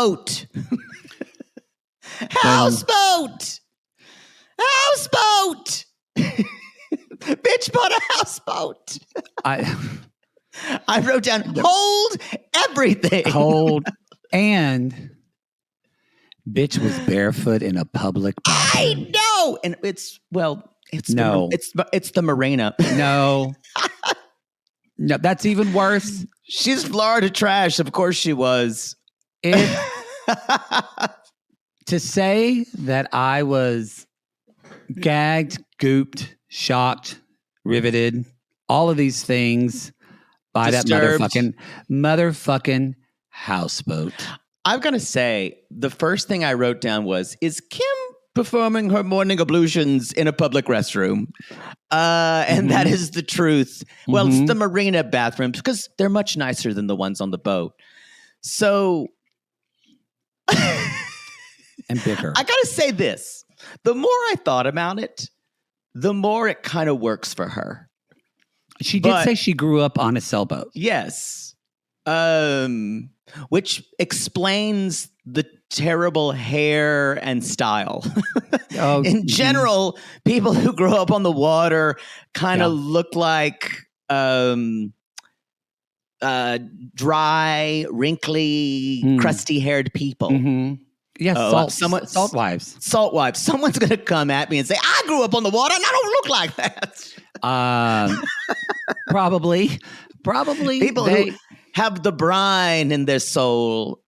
Houseboat. Houseboat. Houseboat. Bitch bought a houseboat. I wrote down, hold everything. Hold. And bitch was barefoot in a public bathroom. I know. And it's the Marina. No. No, that's even worse. She's Florida trash. Of course she was. To say that I was gagged, gooped, shocked, riveted, all of these things by Disturbed. that motherfucking houseboat. I've got to say, the first thing I wrote down was, is Kim performing her morning ablutions in a public restroom? And that is the truth. Well, it's the marina bathrooms because they're much nicer than the ones on the boat. So... and bigger. I got to say this. The more I thought about it, the more it kind of works for her. She did say she grew up on a sailboat. Yes. Which explains the terrible hair and style. In general, people who grow up on the water kind of look like dry, wrinkly, crusty-haired people. Mm-hmm. Yes, salt wives. Salt wives. Someone's going to come at me and say, I grew up on the water and I don't look like that. Probably. People who have the brine in their soul.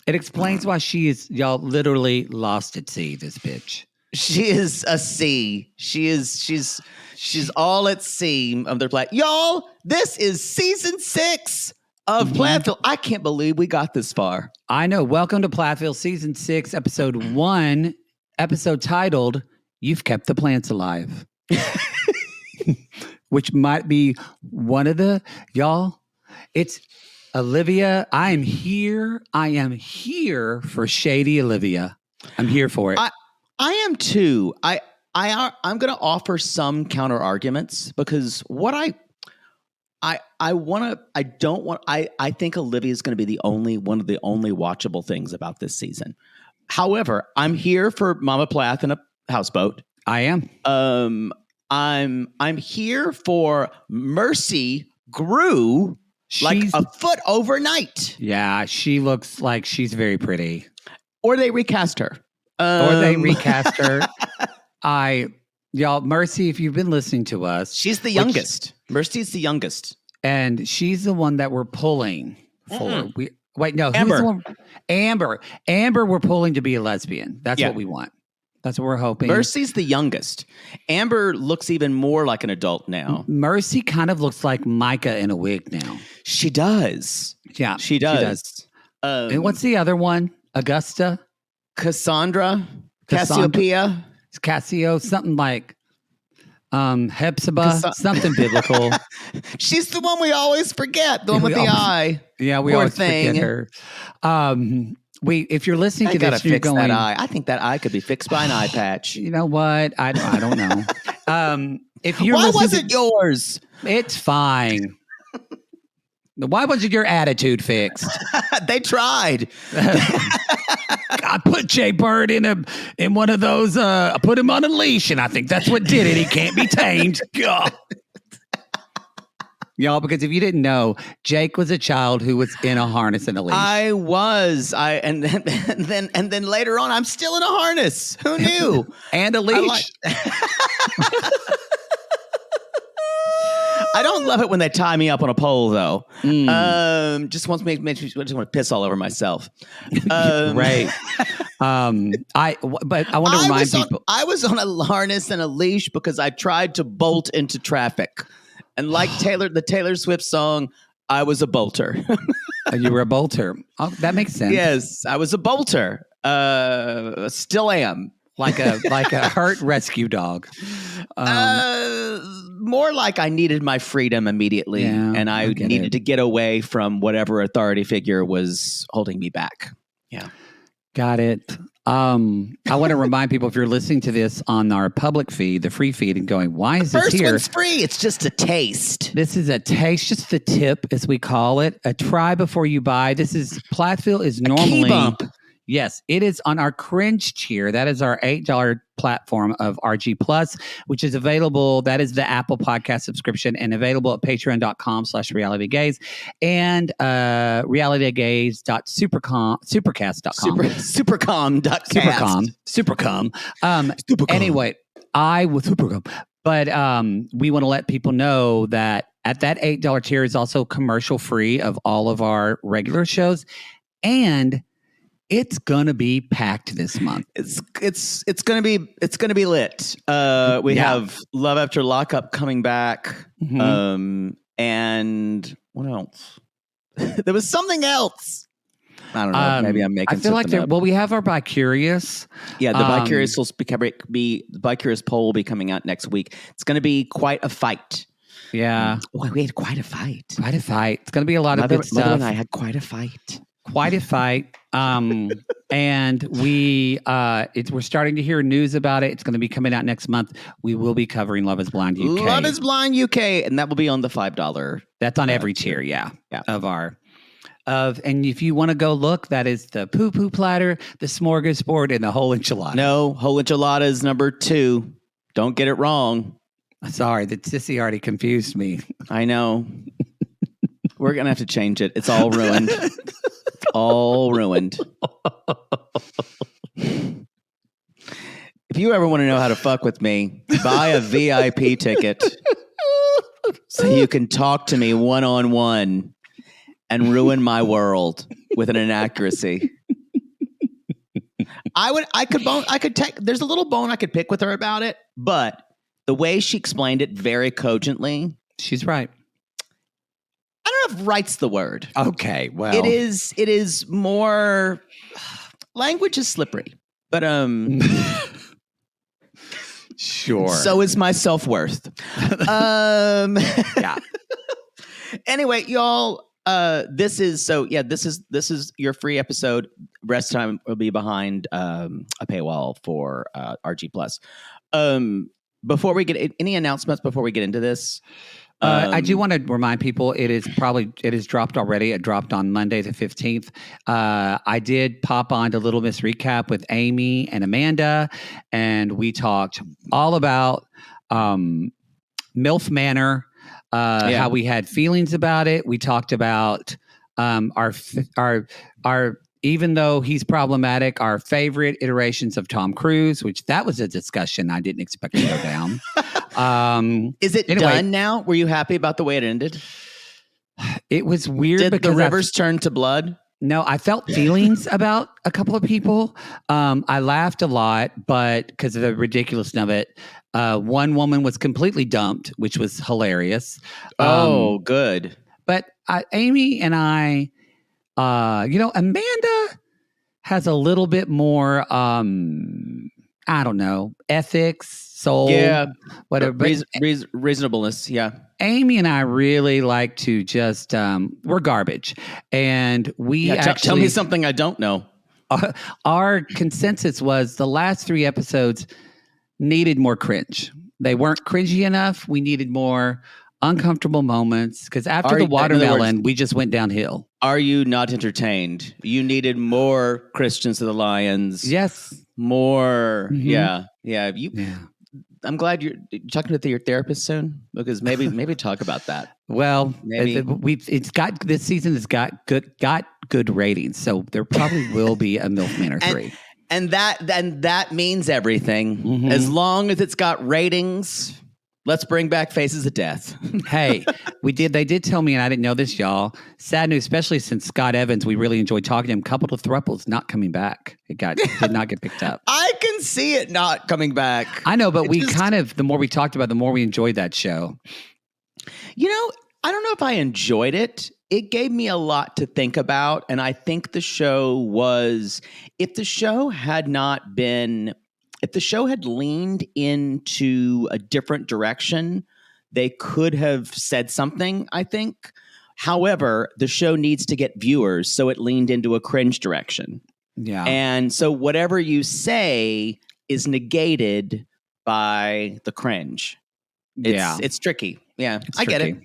It explains why she is, y'all, literally lost at sea, this bitch. She is a sea. She's all at sea of their planet. Y'all, this is season 6 of Plathville. I can't believe we got this far. I know. Welcome to Plathville, season 6, episode 1, episode titled, You've Kept the Plants Alive. Which might be one of the, y'all, it's Olivia. I am here for Shady Olivia. I'm here for it. I am too. I'm going to offer some counter arguments because what I think Olivia is going to be one of the only watchable things about this season. However, I'm here for Mama Plath in a houseboat. I am. I'm here for Mercy grew like a foot overnight. Yeah, she looks like she's very pretty. Or they recast her. Y'all, Mercy, if you've been listening to us. She's the youngest. Mercy's the youngest. And she's the one that we're pulling for. Amber. Amber, we're pulling to be a lesbian. That's what we want. That's what we're hoping. Mercy's the youngest. Amber looks even more like an adult now. Mercy kind of looks like Micah in a wig now. She does. Yeah, she does. And what's the other one? Augusta? Cassandra? Cassiopeia? Cassio, something like Hepzibah, something biblical. She's the one we always forget, the one with the eye. Yeah, we always forget her. If you're listening to this, you're going, that eye. I think that eye could be fixed by an eye patch. You know what? I don't know. Why wasn't yours? It's fine. Why wasn't your attitude fixed? They tried. I put Jay Bird in one of those. I put him on a leash, and I think that's what did it. He can't be tamed. God. Y'all, because if you didn't know, Jake was a child who was in a harness and a leash. I was. And then later on, I'm still in a harness. Who knew? And a leash. I don't love it when they tie me up on a pole, though. Just want to piss all over myself. Right. But I want to remind people. I was on a harness and a leash because I tried to bolt into traffic. And like the Taylor Swift song, I was a bolter. You were a bolter. Oh, that makes sense. Yes, I was a bolter. Still am. Like a hurt rescue dog. More like I needed my freedom immediately, and I needed to get away from whatever authority figure was holding me back. Yeah. Got it. I want to remind people, if you're listening to this on our public feed, the free feed, and going, why is this First here? one's free. It's just a taste. This is a taste, just the tip, as we call it. A try before you buy. This is Plathville is normally Key bump. Yes, it is on our cringe tier. That is our $8 platform of RG Plus, which is available. That is the Apple Podcast subscription and available at patreon.com/realitygays and realitygays.supercast.com. Supercom. Anyway, I with Supercom. But we want to let people know that at that $8 tier is also commercial free of all of our regular shows. And it's gonna be packed this month. It's gonna be lit. We have Love After Lockup coming back. And what else? There was something else. I don't know. Maybe I'm making. I feel like up. Well, we have our Bicurious. Yeah, the Bicurious will the Bicurious poll will be coming out next week. It's going to be quite a fight. Yeah, we had quite a fight. It's going to be a lot of good stuff. Mother and I had quite a fight. And we're starting to hear news about it. It's going to be coming out next month. We will be covering Love Is Blind UK. Love Is Blind UK, and that will be on the $5. That's on every tier, and if you want to go look, that is the poo poo platter, the smorgasbord, and the whole enchilada. No, whole enchilada is number 2. Don't get it wrong. Sorry, the sissy already confused me. I know. We're gonna have to change it. It's all ruined. It's all ruined. If you ever want to know how to fuck with me, buy a VIP ticket so you can talk to me one-on-one and ruin my world with an inaccuracy. There's a little bone I could pick with her about it, but the way she explained it very cogently. She's right. I don't know if right's the word. Okay, well. It is more, language is slippery, but sure. So is my self-worth. Yeah. Anyway, y'all, this is your free episode. Rest time will be behind a paywall for RG Plus. Before we get any announcements before we get into this, I do want to remind people it is dropped already. It dropped on Monday the 15th. I did pop on to Little Miss Recap with Amy and Amanda, and we talked all about MILF Manor. How we had feelings about it. We talked about our even though he's problematic, our favorite iterations of Tom Cruise, which that was a discussion I didn't expect to go down. Is it done now? Were you happy about the way it ended? It was weird. Did because the rivers turn to blood? No, I felt feelings about a couple of people. I laughed a lot, but because of the ridiculousness of it. One woman was completely dumped, which was hilarious. Good. But Amy and I, Amanda has a little bit more, I don't know, ethics, soul, whatever. Reasonableness, yeah. Amy and I really like to just, we're garbage. And we actually... Tell me something I don't know. Our consensus was the last 3 episodes needed more cringe. They weren't cringy enough. We needed more uncomfortable moments because after the watermelon, we just went downhill. Are you not entertained? You needed more Christians to the Lions. Yes. More. Mm-hmm. Yeah. I'm glad you're talking to your therapist soon because maybe talk about that. Well, this season has got good ratings, so there probably will be a MILF Manor 3. And that means everything. Mm-hmm. As long as it's got ratings, let's bring back Faces of Death. Hey, they did tell me, and I didn't know this, y'all. Sad news, especially since Scott Evans, we really enjoyed talking to him. Couple of Thruples not coming back. It did not get picked up. I can see it not coming back. I know, but the more we talked about it, the more we enjoyed that show. I don't know if I enjoyed it. It gave me a lot to think about. And I think if the show had leaned into a different direction, they could have said something, I think. However, the show needs to get viewers, so it leaned into a cringe direction. Yeah. And so whatever you say is negated by the cringe. It's tricky. Yeah, I get it.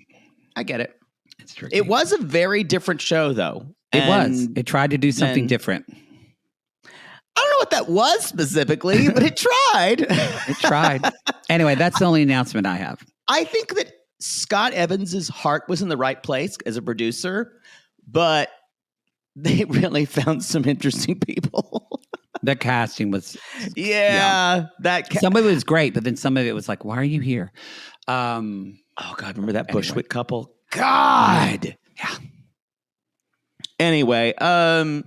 I get it. It's tricky. It was a very different show, though. It was. It tried to do something different. I don't know what that was specifically, but it tried. It tried. Anyway, that's the only announcement I have. I think that Scott Evans's heart was in the right place as a producer, but they really found some interesting people. The casting was... Some of it was great, but then some of it was like, why are you here? Oh, God, remember that Bushwick couple? God! Yeah. Anyway,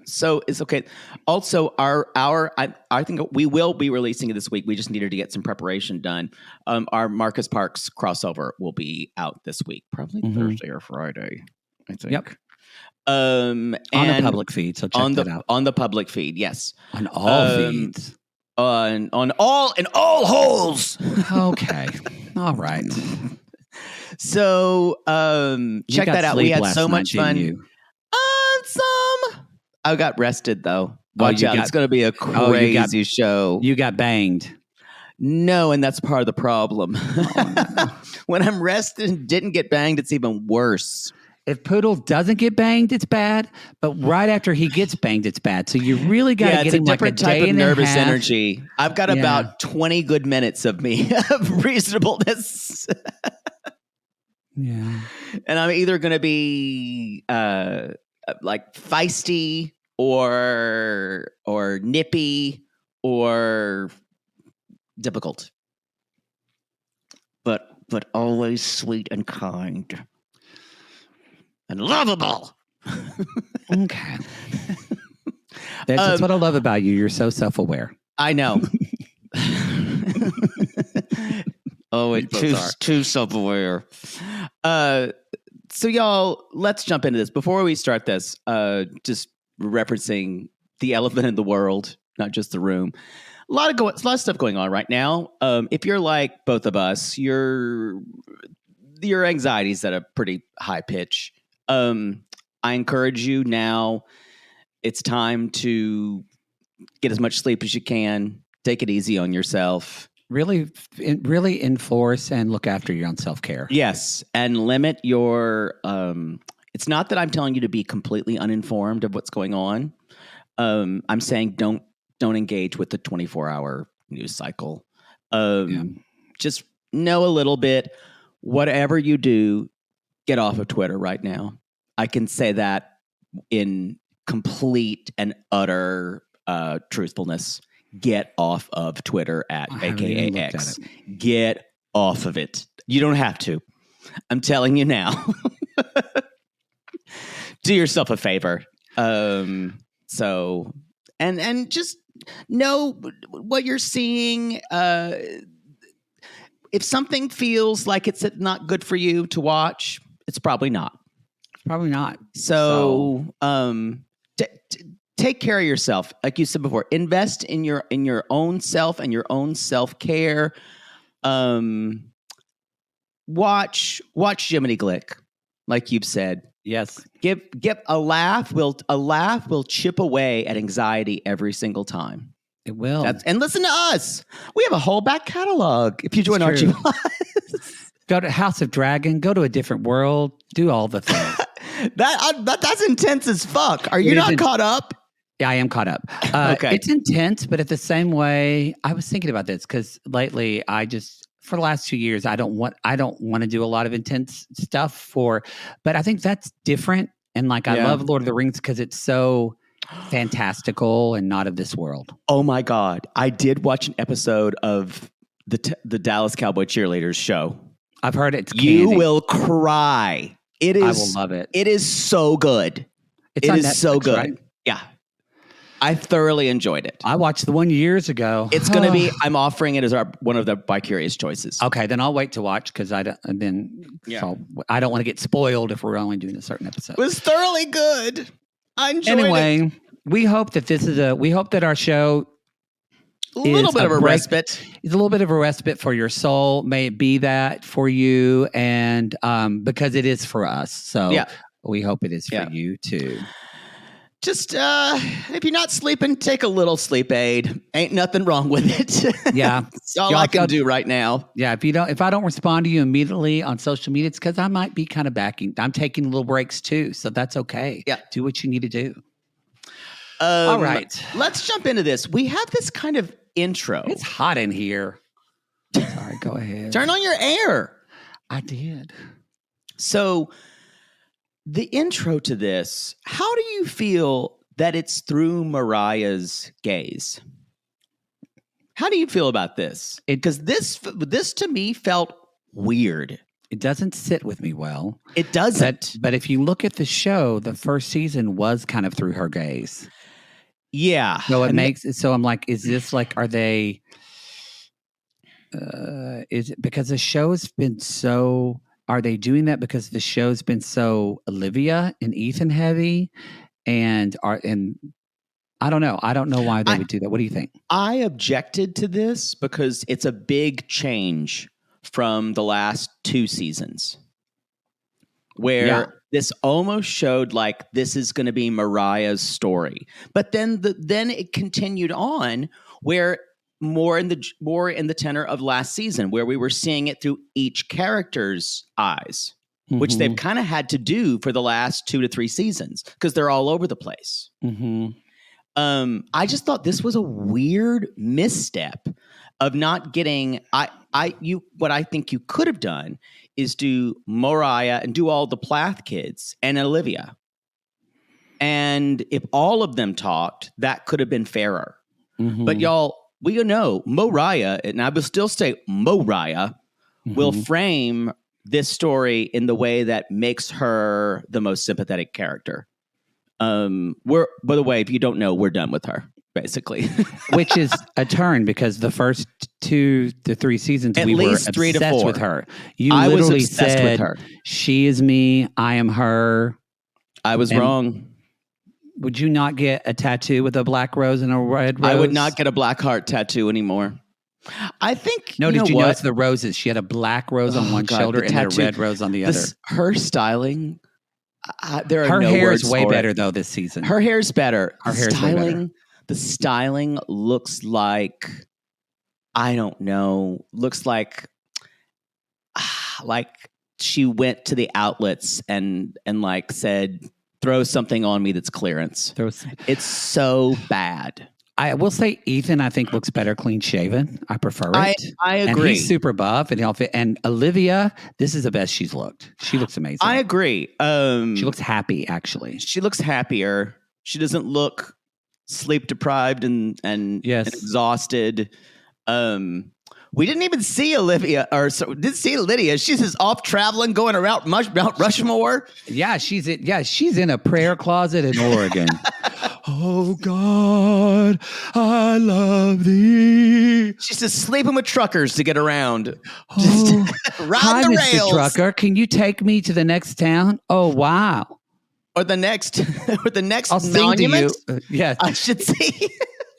so it's okay. Also, I think we will be releasing it this week. We just needed to get some preparation done. Our Marcus Parks crossover will be out this week, probably Thursday or Friday, I think. Yep. On the public feed, so check that out. On the public feed, yes. On all feeds. In all holes. Okay. All right. So check that out. We had so much fun. I got rested though. Watch out. It's going to be a crazy show. You got banged. No, and that's part of the problem. No. When I'm rested and didn't get banged, it's even worse. If Poodle doesn't get banged, it's bad. But right after he gets banged, it's bad. So you really got to get him like a type of nervous energy. I've got about 20 good minutes of me of reasonableness. Yeah. And I'm either going to be like feisty or nippy or difficult. But always sweet and kind. And lovable. Okay. That's what I love about you. You're so self-aware. I know. It's too self-aware. So y'all, let's jump into this. Before we start this, just referencing the elephant in the world, not just the room. A lot of stuff going on right now. If you're like both of us, your anxiety's at a pretty high pitch. I encourage you now. It's time to get as much sleep as you can. Take it easy on yourself. Really enforce and look after your own self-care. Yes, and limit your. It's not that I'm telling you to be completely uninformed of what's going on. I'm saying don't engage with the 24-hour news cycle. Just know a little bit. Whatever you do, get off of Twitter right now. I can say that in complete and utter truthfulness. Get off of Twitter at AKA X. Get off of it. You don't have to. I'm telling you now. Do yourself a favor. So just know what you're seeing. If something feels like it's not good for you to watch, it's probably not. Probably not. So take care of yourself. Like you said before, invest in your own self and your own self-care. Watch Jiminy Glick, like you've said. Yes. Give a laugh. A laugh will chip away at anxiety every single time. It will. And listen to us. We have a whole back catalog. If you join Archie Plus. Go to House of Dragon. Go to a different world. Do all the things. That's intense as fuck. Are you not caught up? Yeah, I am caught up. Okay. It's intense, but at the same way, I was thinking about this because lately for the last 2 years, I don't want to do a lot of intense stuff but I think that's different. And I love Lord of the Rings because it's so fantastical and not of this world. Oh my God. I did watch an episode of the Dallas Cowboy Cheerleaders show. I've heard it's candy. You will cry. I will love it. It is so good. It is Netflix, so good. Right? Yeah. I thoroughly enjoyed it. I watched the one years ago. It's going to be, I'm offering it as one of the Bi-Curious choices. Okay, then I'll wait to watch because I don't want to get spoiled if we're only doing a certain episode. It was thoroughly good. I enjoyed it. Anyway, we hope that our show a little bit of a respite. It's a little bit of a respite for your soul. May it be that for you, and because it is for us. So we hope it is for you too. just if you're not sleeping, take a little sleep aid. Ain't nothing wrong with it. Yeah. That's all I can do right now. Yeah. If I don't respond to you immediately on social media, it's because I might be kind of backing. I'm taking little breaks too. So that's okay. Yeah. Do what you need to do. All right. Let's jump into this. We have this kind of intro. It's hot in here. Sorry, go ahead. Turn on your air. I did. So the intro to this, how do you feel that it's through Moriah's gaze? How do you feel about this? Because this to me felt weird. It doesn't sit with me well. It doesn't. But if you look at the show, the first season was kind of through her gaze. Yeah. So so I'm like, is this like, are they, is it because the show has been so, are they doing that because the show's been so Olivia and Ethan heavy and I don't know. I don't know why they would do that. What do you think? I objected to this because it's a big change from the last 2 seasons where this almost showed like this is going to be Moriah's story. But then it continued on where more in the tenor of last season where we were seeing it through each character's eyes, which they've kind of had to do for the last 2 to 3 seasons because they're all over the place. I just thought this was a weird misstep of not getting what I think you could have done is do Moriah and do all the Plath kids and Olivia. And if all of them talked, that could have been fairer. But y'all, we know Moriah, and I will still say Moriah, will frame this story in the way that makes her the most sympathetic character. By the way, if you don't know, we're done with her, basically. Which is a turn because the first 2 to 3 seasons At we least were 3 to obsessed 4 with her. You I literally was obsessed said, with her. She is me, I am her. I was wrong. Would you not get a tattoo with a black rose and a red rose? I would not get a black heart tattoo anymore. I think. No, did you what? notice the roses? She had a black rose on one shoulder and a red rose on the other. Her styling. There are her no hair words is way for better it. though this season. Her hair's better. Her hair's way better. The styling looks like I don't know. Looks like she went to the outlets and like said, throw something on me that's clearance. It's so bad. I will say Ethan, I think, looks better clean shaven. I prefer it. I agree. And he's super buff and he'll fit. And Olivia, this is the best she's looked. She looks amazing. I agree. She looks happy, actually. She looks happier. She doesn't look sleep deprived and exhausted. We didn't even see Olivia, didn't see Lydia. She's just off traveling, going around Mount Rushmore. Yeah, she's in a prayer closet in Oregon. Oh God, I love thee. She's just sleeping with truckers to get around. Just riding the rails. Mr. Trucker, can you take me to the next town? Oh wow. Or the next I'll sing to you. Yes. I should see.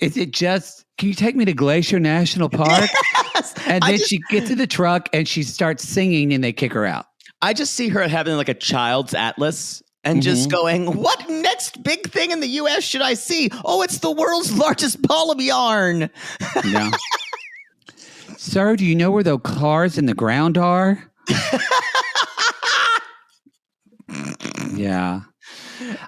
Is it just, can you take me to Glacier National Park? Yes. And then she gets in the truck and she starts singing and they kick her out. I just see her having like a child's atlas and just going, what next big thing in the U.S. should I see? Oh, it's the world's largest ball of yarn. Yeah. Sir, do you know where the cars in the ground are? Yeah.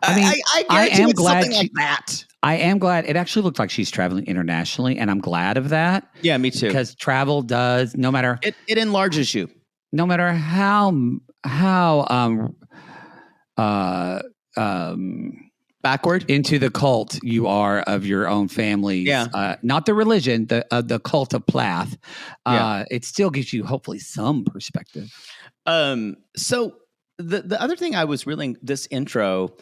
I mean, I am glad like that. I am glad. It actually looked like she's traveling internationally, and I'm glad of that. Yeah, me too. Because travel does, no matter it enlarges you. No matter how backward into the cult you are of your own family. Yeah. Not the religion, the cult of Plath. It still gives you hopefully some perspective. So the other thing I was really this intro.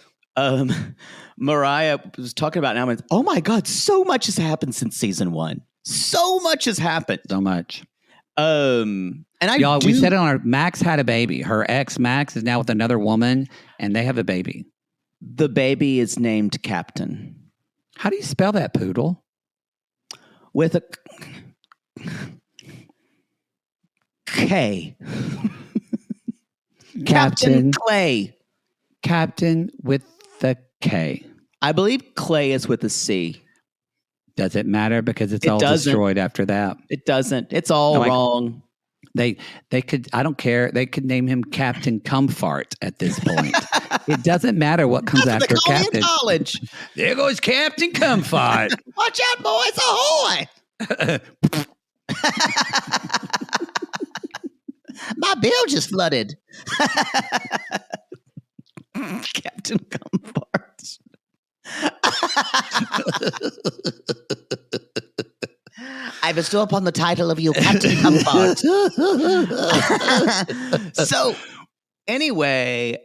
Moriah was talking about now. Oh my God, so much has happened since season 1. So much has happened. So much. And we said it on our Max had a baby. Her ex Max is now with another woman, and they have a baby. The baby is named Captain. How do you spell that, Poodle? With a K. Captain Clay. Captain with the K. I believe Clay is with a C. Does it matter? Because it's It all doesn't. destroyed after that. It doesn't. It's all Like- wrong. They could, I don't care. They could name him Captain Comfort at this point. It doesn't matter what comes That's what after they call me Captain. in college. There goes Captain Comfort. Watch out, boys! Ahoy! My bill just flooded. Captain Comfort. I bestow upon the title of you, Captain Comfort. So, anyway,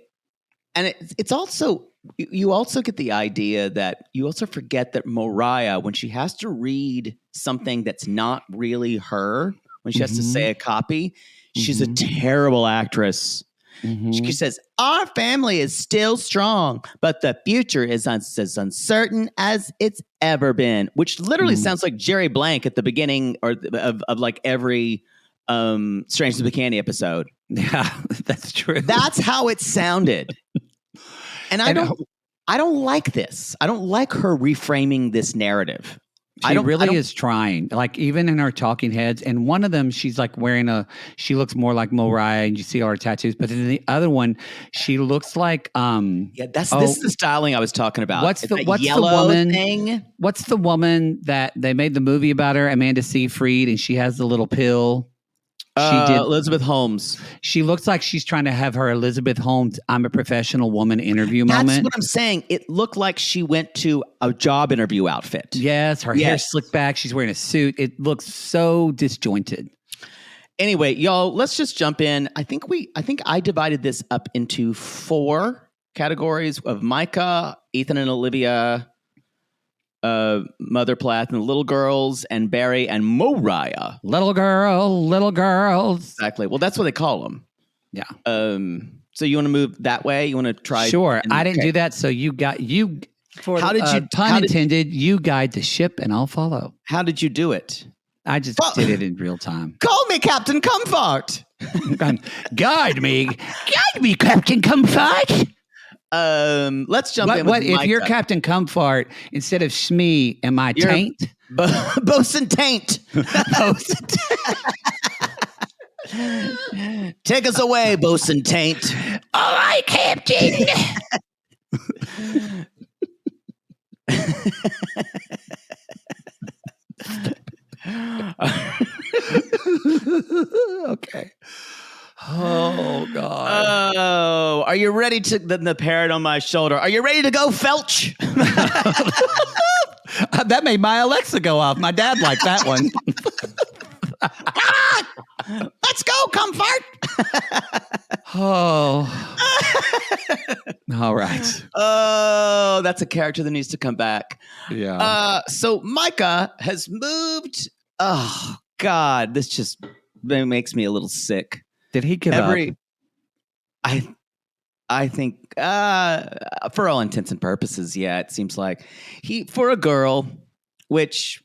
and it's also, you also get the idea that you also forget that Moriah, when she has to read something that's not really her, when she has to say a copy, she's a terrible actress. She says, our family is still strong, but the future is as uncertain as it's ever been, which literally sounds like Jerry Blank at the beginning of like every Strange to the Candy episode. Yeah, that's true. That's how it sounded. And I don't like this. I don't like her reframing this narrative. She really is trying, like even in her talking heads. And one of them, she's like wearing she looks more like Moriah and you see all her tattoos. But in the other one, she looks like, this is the styling I was talking about. What's the yellow woman thing? What's the woman that they made the movie about her, Amanda Seyfried, and she has the little pill? Elizabeth Holmes. She looks like she's trying to have her Elizabeth Holmes, I'm a professional woman interview That's moment. what I'm saying. It looked like she went to a job interview outfit. Yes, her hair slicked back. She's wearing a suit. It looks so disjointed. Anyway, y'all, let's just jump in. I think I divided this up into 4 categories of Micah, Ethan and Olivia, Mother Plath and the little girls, and Barry and Moriah. Little girls. Exactly. Well, that's what they call them. Yeah. So you want to move that way? You want to try? Sure. I didn't do that. So you for how did you pun intended, you guide the ship and I'll follow. How did you do it? I just did it in real time. Call me Captain Comfort. Guide me, Captain Comfort. Let's jump in. With if Micah. you're Captain Comfort instead of Shmee, am I Taint? Bosun Taint. Take us away, Bosun Taint. All right, Captain. Okay. Oh God. Oh, are you ready to the parrot on my shoulder? Are you ready to go, Felch? That made my Alexa go off. My dad liked that one. Let's go, Comfort. Oh. All right. Oh, that's a character that needs to come back. Yeah. So Micah has moved. Oh God, this just makes me a little sick. Did he give up? I think for all intents and purposes, yeah, it seems like for a girl, which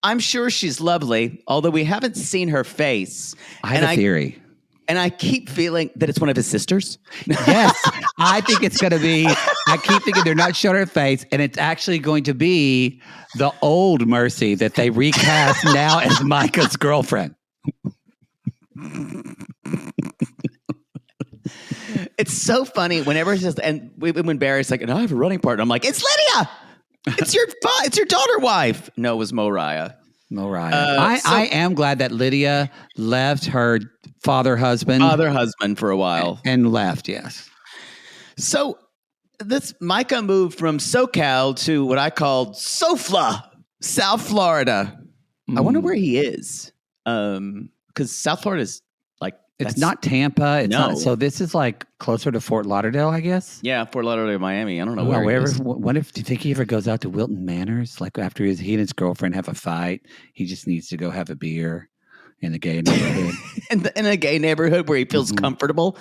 I'm sure she's lovely, although we haven't seen her face. I have a theory. And I keep feeling that it's one of his sisters. Yes, I think it's going to be. I keep thinking they're not showing her face, and it's actually going to be the old Mercy that they recast now as Micah's girlfriend. It's so funny whenever it's just, and when Barry's like, "No, I have a running partner," I'm like, "It's Lydia. It's your daughter wife." No, it was Moriah. I am glad that Lydia left her father husband for a while and left. Yes. So this Micah moved from SoCal to what I called SoFla, South Florida. I wonder where he is, because South Florida is like it's not Tampa. It's not. So this is like closer to Fort Lauderdale, I guess. Yeah, Fort Lauderdale, Miami. I don't know where he is. What if? Do you think he ever goes out to Wilton Manors? Like after he and his girlfriend have a fight, he just needs to go have a beer in a gay neighborhood. in a gay neighborhood where he feels comfortable.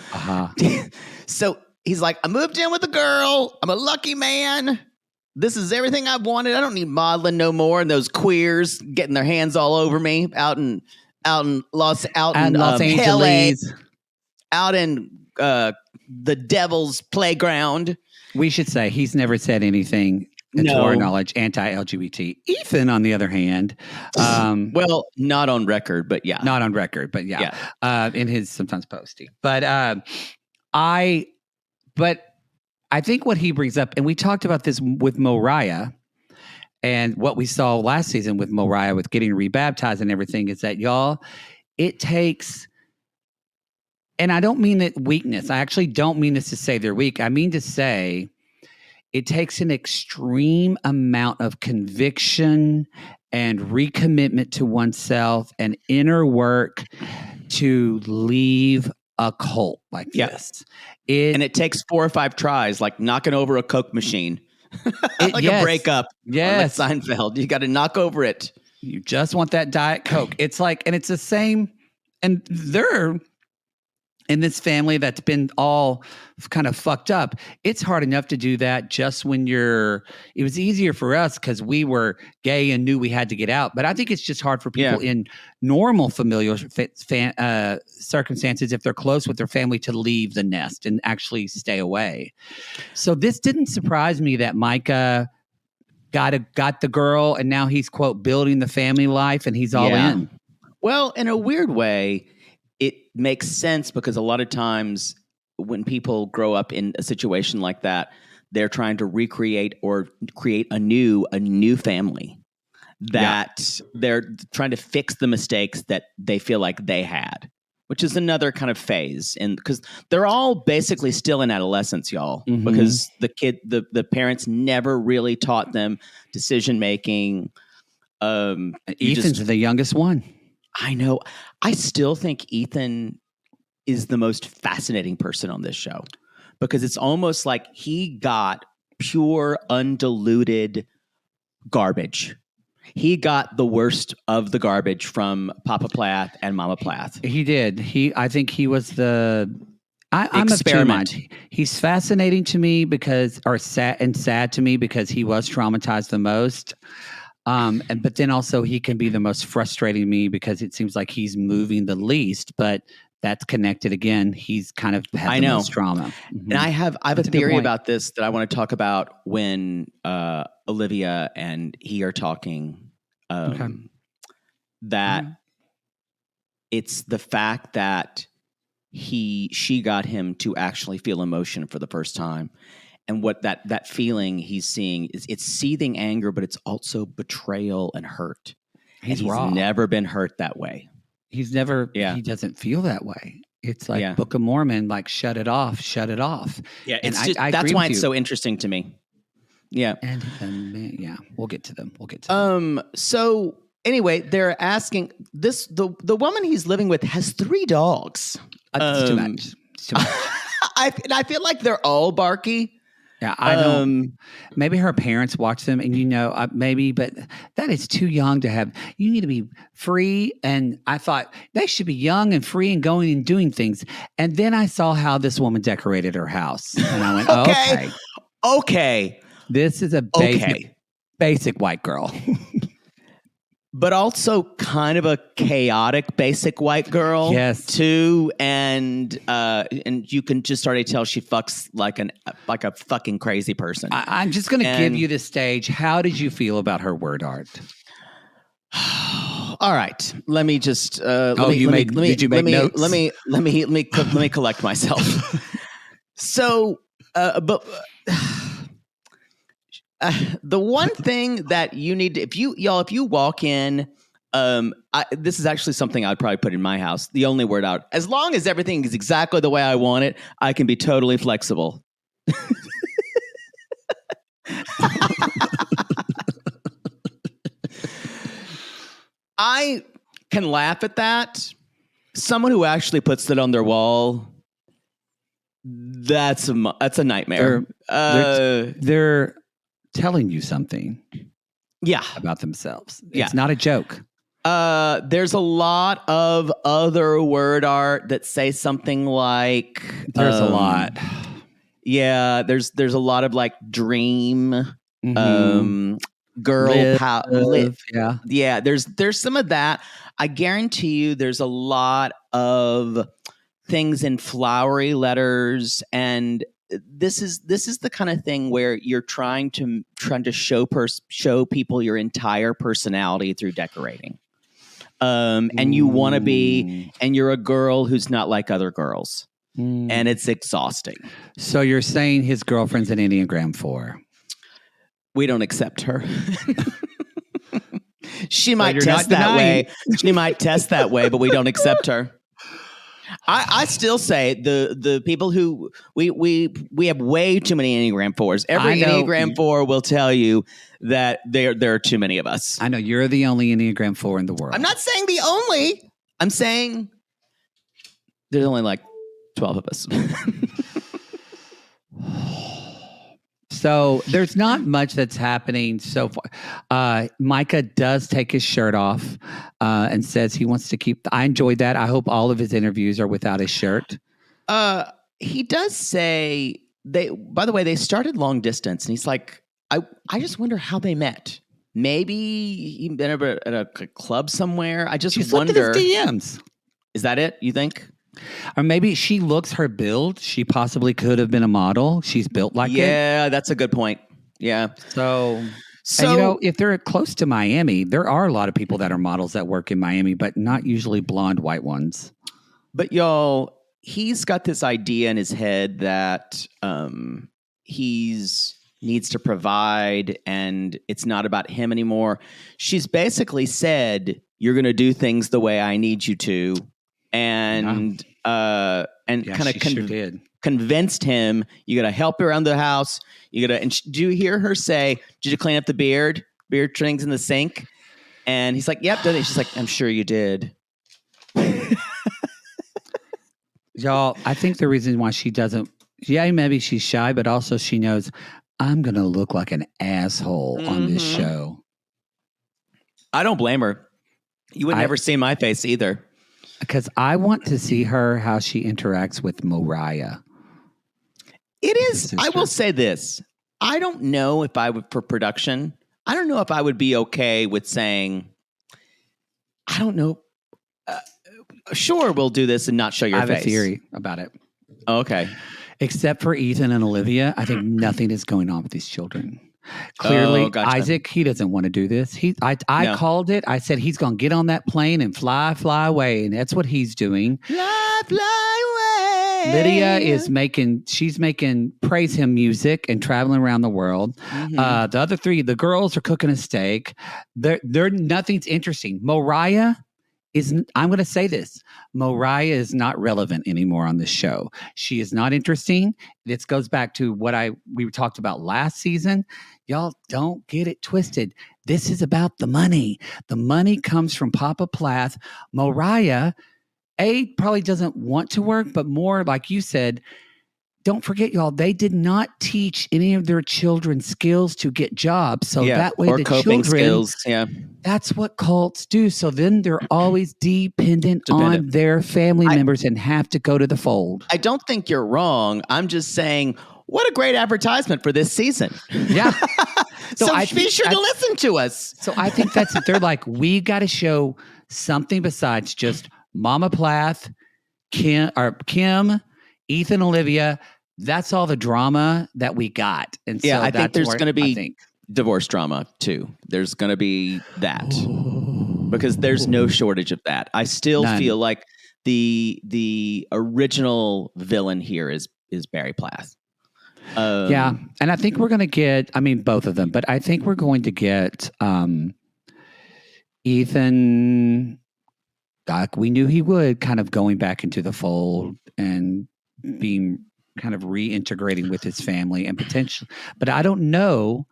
So he's like, I moved in with a girl. I'm a lucky man. This is everything I've wanted. I don't need modeling no more. And those queers getting their hands all over me out in Los Angeles, out in the Devil's Playground. We should say he's never said anything to our No. knowledge, anti-LGBT. Ethan, on the other hand, Well, not on record, but yeah. not on record, but in his sometimes posting. But I think what he brings up, and we talked about this with Moriah, and what we saw last season with Moriah with getting rebaptized and everything, is that, y'all, it takes, and I don't mean it weakness. I actually don't mean this to say they're weak. I mean to say it takes an extreme amount of conviction and recommitment to oneself and inner work to leave a cult like this. And it takes 4 or 5 tries, like knocking over a Coke machine. Like a breakup. Yes. Like Seinfeld. You got to knock over it. You just want that Diet Coke. It's like, and it's the same. And they're in this family that's been all kind of fucked up. It's hard enough to do that just when it was easier for us because we were gay and knew we had to get out. But I think it's just hard for people in normal familial circumstances, if they're close with their family, to leave the nest and actually stay away. So this didn't surprise me that Micah got the girl, and now he's, quote, building the family life, and he's all in. Well, in a weird way, it makes sense because a lot of times when people grow up in a situation like that, they're trying to recreate or create a new family that they're trying to fix the mistakes that they feel like they had, which is another kind of phase. And because they're all basically still in adolescence, y'all, because the parents never really taught them decision-making. Ethan's the youngest one. I know. I still think Ethan is the most fascinating person on this show because it's almost like he got pure, undiluted garbage. He got the worst of the garbage from Papa Plath and Mama Plath. He did. I think he was I'm of two minds. He's fascinating to me sad to me because he was traumatized the most. But then also he can be the most frustrating to me because it seems like he's moving the least, but that's connected again. He's kind of had the most trauma. And I have a theory about this that I want to talk about when Olivia and he are talking. That it's the fact that she got him to actually feel emotion for the first time. And what that feeling he's seeing is, it's seething anger, but it's also betrayal and hurt. He's never been hurt that way. He's never. Yeah. He doesn't feel that way. It's like Book of Mormon, like shut it off. Yeah, it's just, that's why it's so interesting to me. Yeah, and we'll get to them. So anyway, they're asking this. The woman he's living with has 3 dogs. It's too much. It's too much. I feel like they're all barky. Yeah, I don't. Maybe her parents watch them, and maybe, but that is too young to have. You need to be free, and I thought they should be young and free and going and doing things. And then I saw how this woman decorated her house, and I went, okay, this is a basic white girl. But also kind of a chaotic basic white girl, too, and you can just already tell she fucks like a fucking crazy person. I'm just going to give you the stage. How did you feel about her word art? All right, let me just let me collect myself. So, but. The one thing that you need to, if you walk in, this is actually something I'd probably put in my house. The only word out, as long as everything is exactly the way I want it, I can be totally flexible. I can laugh at that. Someone who actually puts that on their wall, that's a nightmare. They're telling you something about themselves. It's not a joke. There's a lot of other word art that say something like there's a lot. Yeah, there's a lot of like dream, girl live. Yeah, there's some of that. I guarantee you there's a lot of things in flowery letters, and this is the kind of thing where you're trying to show people your entire personality through decorating. And you want to be, and you're a girl who's not like other girls. And it's exhausting. So you're saying his girlfriend's an Enneagram 4. We don't accept her. She might test that way. She might test that way, but we don't accept her. I still say the people who we have way too many Enneagram 4s. Every Enneagram 4 will tell you that there are too many of us. I know you're the only Enneagram 4 in the world. I'm not saying the only. I'm saying there's only like 12 of us. So there's not much that's happening so far. Micah does take his shirt off and says he wants to keep. I enjoyed that. I hope all of his interviews are without his shirt. He does say by the way, they started long distance, and he's like, I just wonder how they met. Maybe he been at a club somewhere. I just wonder. His DMs. Is that it? You think? Or maybe she looks her build. She possibly could have been a model. She's built like it. Yeah, that's a good point. Yeah. So and, if they're close to Miami, there are a lot of people that are models that work in Miami, but not usually blonde white ones. But y'all, he's got this idea in his head that he's needs to provide, and it's not about him anymore. She's basically said, "You're going to do things the way I need you to." And kind of convinced him, you got to help around the house. You got to. And do you hear her say, "Did you clean up the beard trimmings in the sink?" And he's like, "Yep." Done it. She's like, "I'm sure you did." Y'all, I think the reason why she doesn't, maybe she's shy, but also she knows I'm going to look like an asshole on this show. I don't blame her. You would never see my face either. Because I want to see how she interacts with Moriah. It is. I will say this. I don't know if I would, for production, I don't know if I would be okay with saying, I don't know. Sure, we'll do this and not show your face. I have a theory about it. Okay. Except for Ethan and Olivia, I think nothing is going on with these children. Clearly, gotcha. Isaac, he doesn't want to do this. I called it. I said he's going to get on that plane and fly away, and that's what he's doing. Fly away. Lydia is making praise him music and traveling around the world. The other three, the girls are cooking a steak. They're nothing's interesting. Moriah I'm going to say this. Moriah is not relevant anymore on this show. She is not interesting. This goes back to what we talked about last season. Y'all don't get it twisted. This is about the money. The money comes from Papa Plath. Moriah, probably doesn't want to work, but more like you said, don't forget, y'all, they did not teach any of their children skills to get jobs. So that way, or the coping children, skills. Yeah, that's what cults do. So then they're always dependent on their family members and have to go to the fold. I don't think you're wrong. I'm just saying, what a great advertisement for this season. Yeah. So be sure to listen to us. So I think that's it. They're like, we got to show something besides just Mama Plath, Kim, Ethan, Olivia. That's all the drama that we got. And so I think there's going to be divorce drama too. There's going to be that because there's no shortage of that. I still feel like the original villain here is Barry Plath. And I think we're going to get, both of them, but I think we're going to get Ethan, like we knew he would, kind of going back into the fold and being kind of reintegrating with his family and potential. But I don't know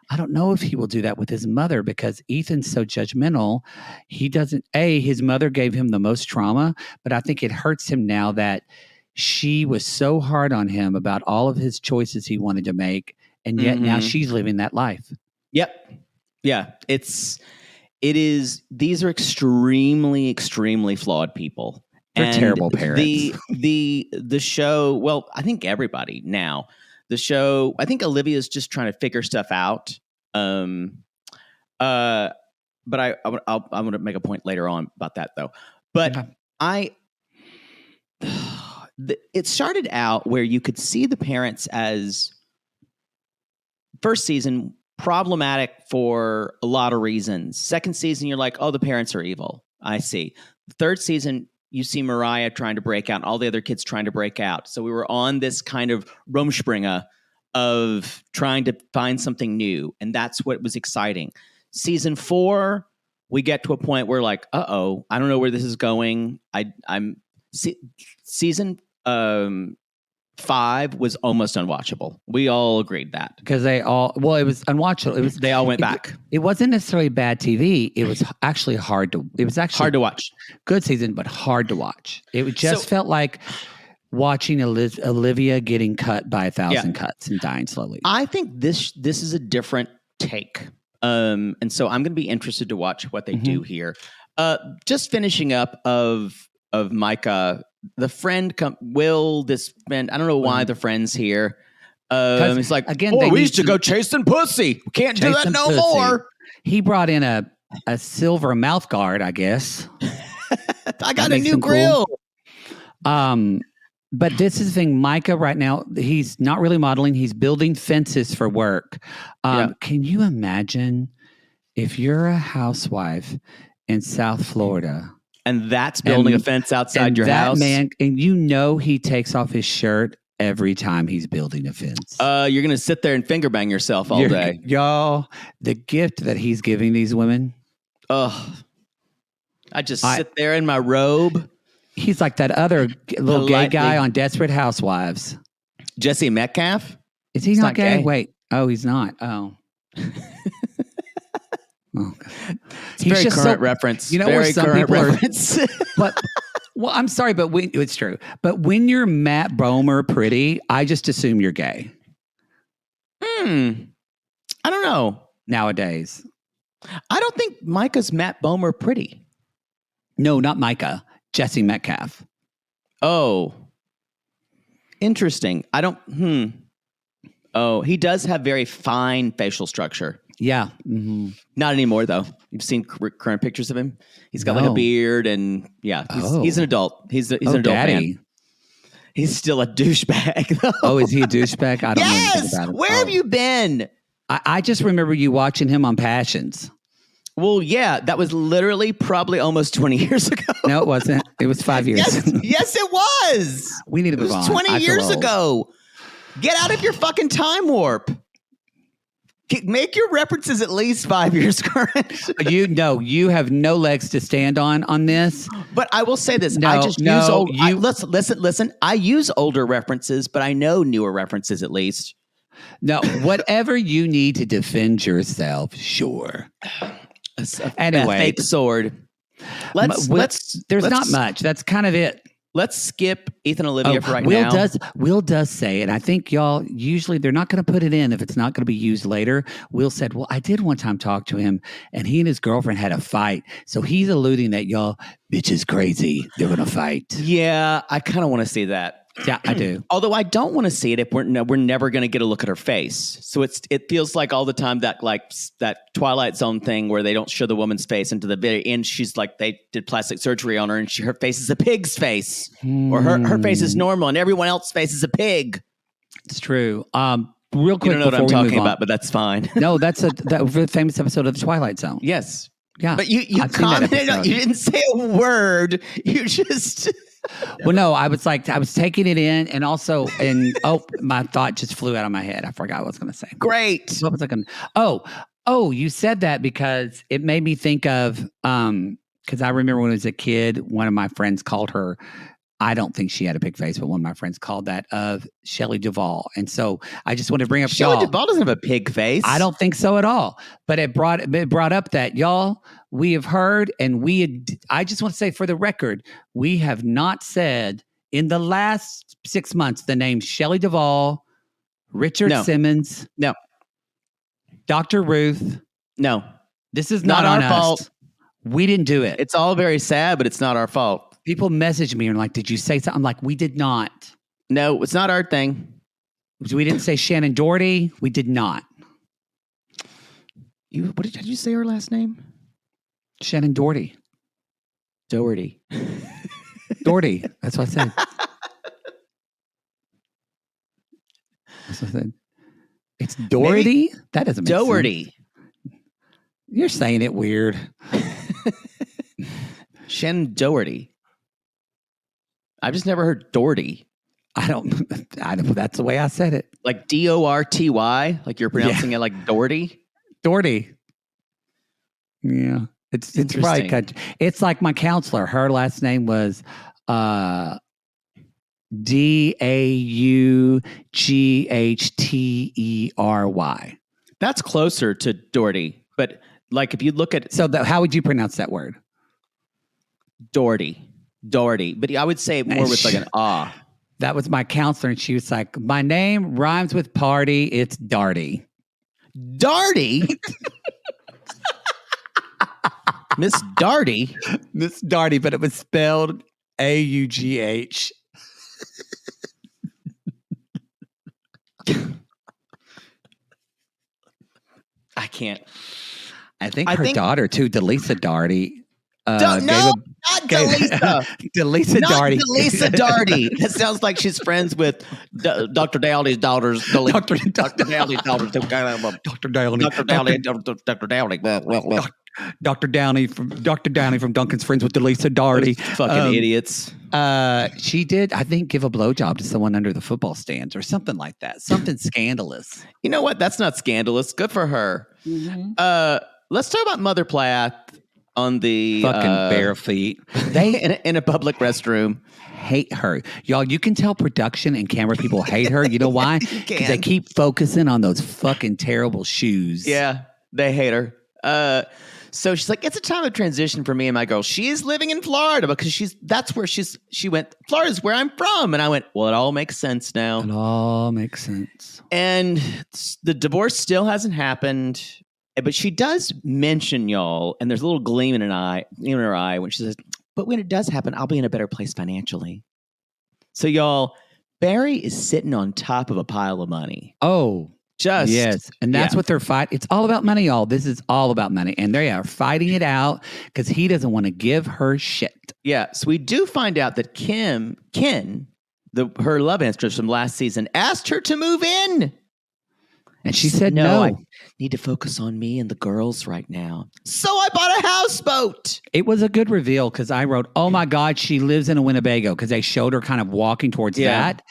if he will do that with his mother because Ethan's so judgmental. He doesn't, his mother gave him the most trauma, but I think it hurts him now that she was so hard on him about all of his choices he wanted to make. And yet now she's living that life. Yep. Yeah. These are extremely, extremely flawed people. They're terrible parents. The show, well, I think everybody now, I think Olivia's just trying to figure stuff out. But I'm going to make a point later on about that though. But it started out where you could see the parents as first season problematic for a lot of reasons. Second season, you're like, oh, the parents are evil. I see. Third season, you see Moriah trying to break out, and all the other kids trying to break out. So we were on this kind of Rumspringa of trying to find something new, and that's what was exciting. Season 4, we get to a point where like, I don't know where this is going. Season 5 was almost unwatchable. We all agreed that because it was unwatchable. They all went back. It wasn't necessarily bad TV. It was actually hard to watch. Good season, but hard to watch. It just felt like watching Olivia getting cut by 1,000 cuts and dying slowly. I think this is a different take. And so I'm going to be interested to watch what they do here. Just finishing up of Micah, the friend this friend, I don't know why the friend's here. It's like, again, we used to go chasing pussy. We can't do that no more. He brought in a silver mouth guard, I guess. I got a new grill. Cool. But this is the thing, Micah right now, he's not really modeling. He's building fences for work. Can you imagine if you're a housewife in South Florida? And that's building a fence outside your house? Man, and he takes off his shirt every time he's building a fence. You're going to sit there and finger bang yourself all day. Y'all, the gift that he's giving these women. I just sit there in my robe. He's like that other little gay guy on Desperate Housewives. Jesse Metcalf? Is he not gay? Wait. Oh, he's not. Oh. Oh, God. It's he's very current reference. You know, very where some current people reference. Well, I'm sorry, but it's true. But when you're Matt Bomer pretty, I just assume you're gay. I don't know. Nowadays. I don't think Micah's Matt Bomer pretty. No, not Micah. Jesse Metcalf. Oh. Interesting. I don't, Oh, he does have very fine facial structure. Yeah. Not anymore, though. You've seen current pictures of him. He's got like a beard, and he's an adult. He's an adult man. He's still a douchebag, though. Oh, is he a douchebag? I don't know anything about him. Where have you been? I just remember you watching him on Passions. Well, yeah, that was literally probably almost 20 years ago. No, it wasn't. It was 5 years. Yes, it was. We need to move on. It was 20 years ago. Get out of your fucking time warp. Make your references at least 5 years current. You have no legs to stand on this. But I will say this. I just use old. Listen. I use older references, but I know newer references at least. No, whatever you need to defend yourself, sure. Anyway, a fake sword. There's not much. That's kind of it. Let's skip Ethan and Olivia for right now. Will does say, and I think y'all usually they're not going to put it in if it's not going to be used later. Will said, well, I did one time talk to him, and he and his girlfriend had a fight. So he's alluding that y'all, bitch is crazy. They're going to fight. Yeah, I kind of want to see that. Yeah, I do. Although I don't want to see it if we're never going to get a look at her face. So it feels like all the time that Twilight Zone thing where they don't show the woman's face until the very end. She's like they did plastic surgery on her and her face is a pig's face, or her face is normal and everyone else's face is a pig. It's true. Real quick, you don't know what I'm talking about, but that's fine. No, that's a famous episode of the Twilight Zone. Yes. Yeah, but you commented. You didn't say a word. You just. Well, no, I was taking it in, and also, my thought just flew out of my head. I forgot what I was going to say. Great. What was I going to? Oh, you said that because it made me think of, because I remember when I was a kid, one of my friends called her, I don't think she had a pig face, but one of my friends called that of Shelley Duvall. And so I just wanted to bring up Shelley Duvall doesn't have a pig face. I don't think so at all. But it brought up that y'all, we have heard, and I just want to say for the record, we have not said in the last 6 months the name Shelley Duvall, Richard Simmons. No. Dr. Ruth. No. This is not our fault. We didn't do it. It's all very sad, but it's not our fault. People message me and like, did you say something? I'm like, we did not. No, it's not our thing. We didn't say Shannon Doherty. We did not. What did you say her last name? Shannon Doherty. Doherty. Doherty. That's what I said. It's Doherty? That doesn't make Doherty. sense. You're saying it weird. Shannon Doherty. I've just never heard Doherty. I don't. That's the way I said it. Like Dorty, like you're pronouncing it like Doherty. Doherty. Yeah, it's right. It's like my counselor. Her last name was Daughtery. That's closer to Doherty, but like if you look at how would you pronounce that word? Doherty, but I would say it more with like an ah. That was my counselor, and she was like, "My name rhymes with party. It's Darty." Darty. Miss Darty. Miss Darty, but it was spelled Augh. I can't. I think her daughter too, Delisa Darty. Not Delisa. Delisa Darty. Delisa Darty. That sounds like she's friends with Dr. Dowdy's daughters. Dr. Dowdy's daughters. Dr. Dowdy. Dr. Dowdy. Dr. Downey from Duncan's friends with Delisa Darty. Fucking idiots. She did, I think, give a blowjob to someone under the football stands or something like that. Something scandalous. You know what? That's not scandalous. Good for her. Mm-hmm. Let's talk about Mother Plath on the fucking bare feet. They in a public restroom. Hate her. Y'all, you can tell production and camera people hate her. You know why? Because they keep focusing on those fucking terrible shoes. Yeah, they hate her. So she's like, it's a time of transition for me and my girl. She is living in Florida because she went, Florida's where I'm from. And I went, well, it all makes sense now. It all makes sense. And the divorce still hasn't happened. But she does mention y'all, and there's a little gleam in her eye when she says, but when it does happen, I'll be in a better place financially. So y'all, Barry is sitting on top of a pile of money. Oh, yes. And that's what they're fighting. It's all about money, y'all. This is all about money. And they are fighting it out because he doesn't want to give her shit. Yeah. So we do find out that Ken, her love interest from last season, asked her to move in. And she said, no, I need to focus on me and the girls right now. So I bought a houseboat. It was a good reveal because I wrote, oh my God, she lives in a Winnebago because they showed her kind of walking towards that.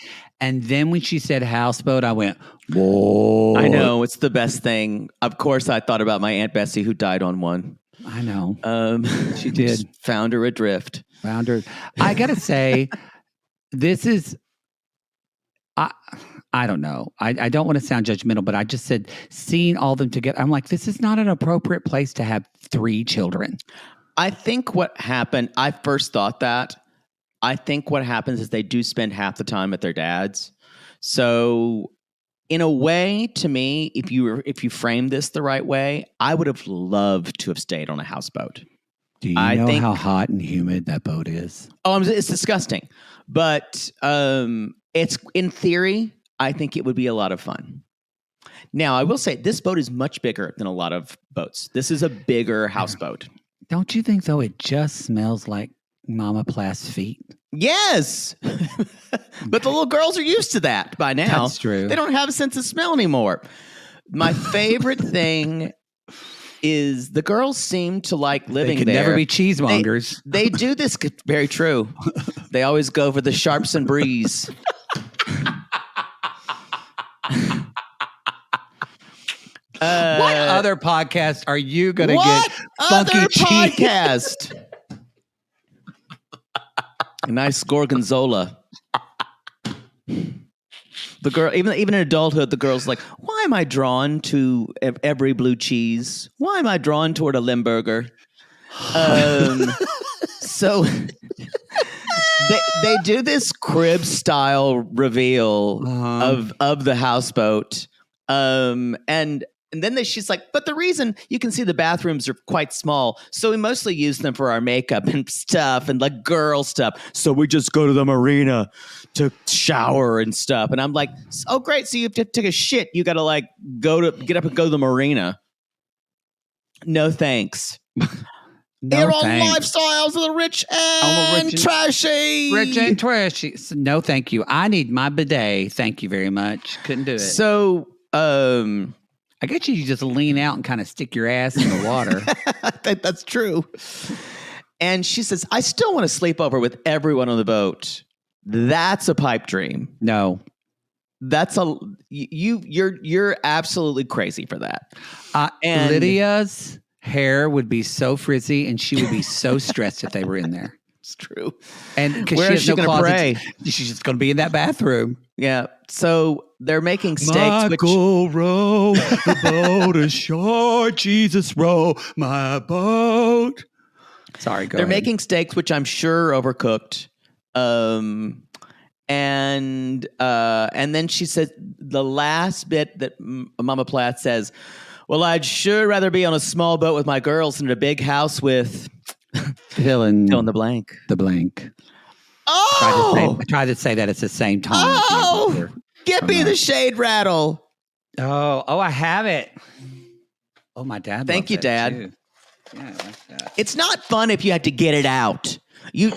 And then when she said houseboat, I went, whoa. I know. It's the best thing. Of course, I thought about my Aunt Bessie who died on one. I know. She did. Found her adrift. Found her. I got to say, this is... I don't know. I don't want to sound judgmental, but I just said seeing all of them together, I'm like, this is not an appropriate place to have 3 children. I think what happened, I first thought that. I think what happens is they do spend half the time at their dad's. So in a way, to me, if you frame this the right way, I would have loved to have stayed on a houseboat. Do you know how hot and humid that boat is? Oh, it's disgusting. But it's in theory, I think it would be a lot of fun. Now, I will say this boat is much bigger than a lot of boats. This is a bigger houseboat. Don't you think, though, it just smells like Mama Plath's feet? Yes. But the little girls are used to that by now. That's true. They don't have a sense of smell anymore. My favorite thing is the girls seem to like living there. They could never be cheesemongers. They do this. Very true. They always go for the sharps and breeze. What other podcast are you going to get? Funky podcast. A nice gorgonzola. The girl, even in adulthood, the girl's like, why am I drawn to every blue cheese? Why am I drawn toward a Limburger? So they do this crib style reveal of the houseboat, and then she's like, but the reason you can see the bathrooms are quite small, so we mostly use them for our makeup and stuff and like girl stuff. So we just go to the marina to shower and stuff. And I'm like, oh great, so you have to take a shit. You got to like get up and go to the marina. No thanks. No, Here on thanks. Lifestyles of the Rich I'm a and Trashy. Rich and trashy. No, thank you. I need my bidet. Thank you very much. Couldn't do it. So, I get you just lean out and kind of stick your ass in the water. I think that's true. And she says, I still want to sleep over with everyone on the boat. That's a pipe dream. No. That's you're absolutely crazy for that. And Lydia's hair would be so frizzy and she would be so stressed if they were in there. It's true. And where is she going to pray? She's just going to be in that bathroom. Yeah. So they're making steaks. Michael, row the boat ashore. Jesus, row my boat. Sorry, go They're ahead. making steaks, which I'm sure are overcooked. And then she said the last bit that Mama Plath says, well, I'd sure rather be on a small boat with my girls than in a big house with fill in the blank. The blank. Oh! I tried to say that at the same time. Oh! Give me the shade rattle. Oh, I have it. Oh, my dad. Thank you, Dad. Too. Yeah, I like that. It's not fun if you have to get it out. You.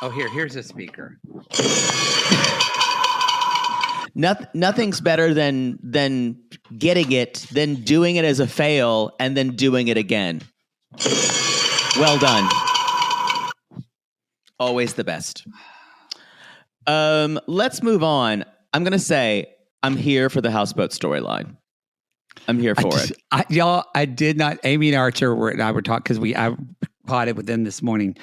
Oh, here's a speaker. Nothing's better than getting it, then doing it as a fail, and then doing it again. Well done. Always the best. Let's move on. I'm going to say I'm here for the houseboat storyline. I'm here for it. I did not. Amy and Archer and I were talking because I potted with them this morning.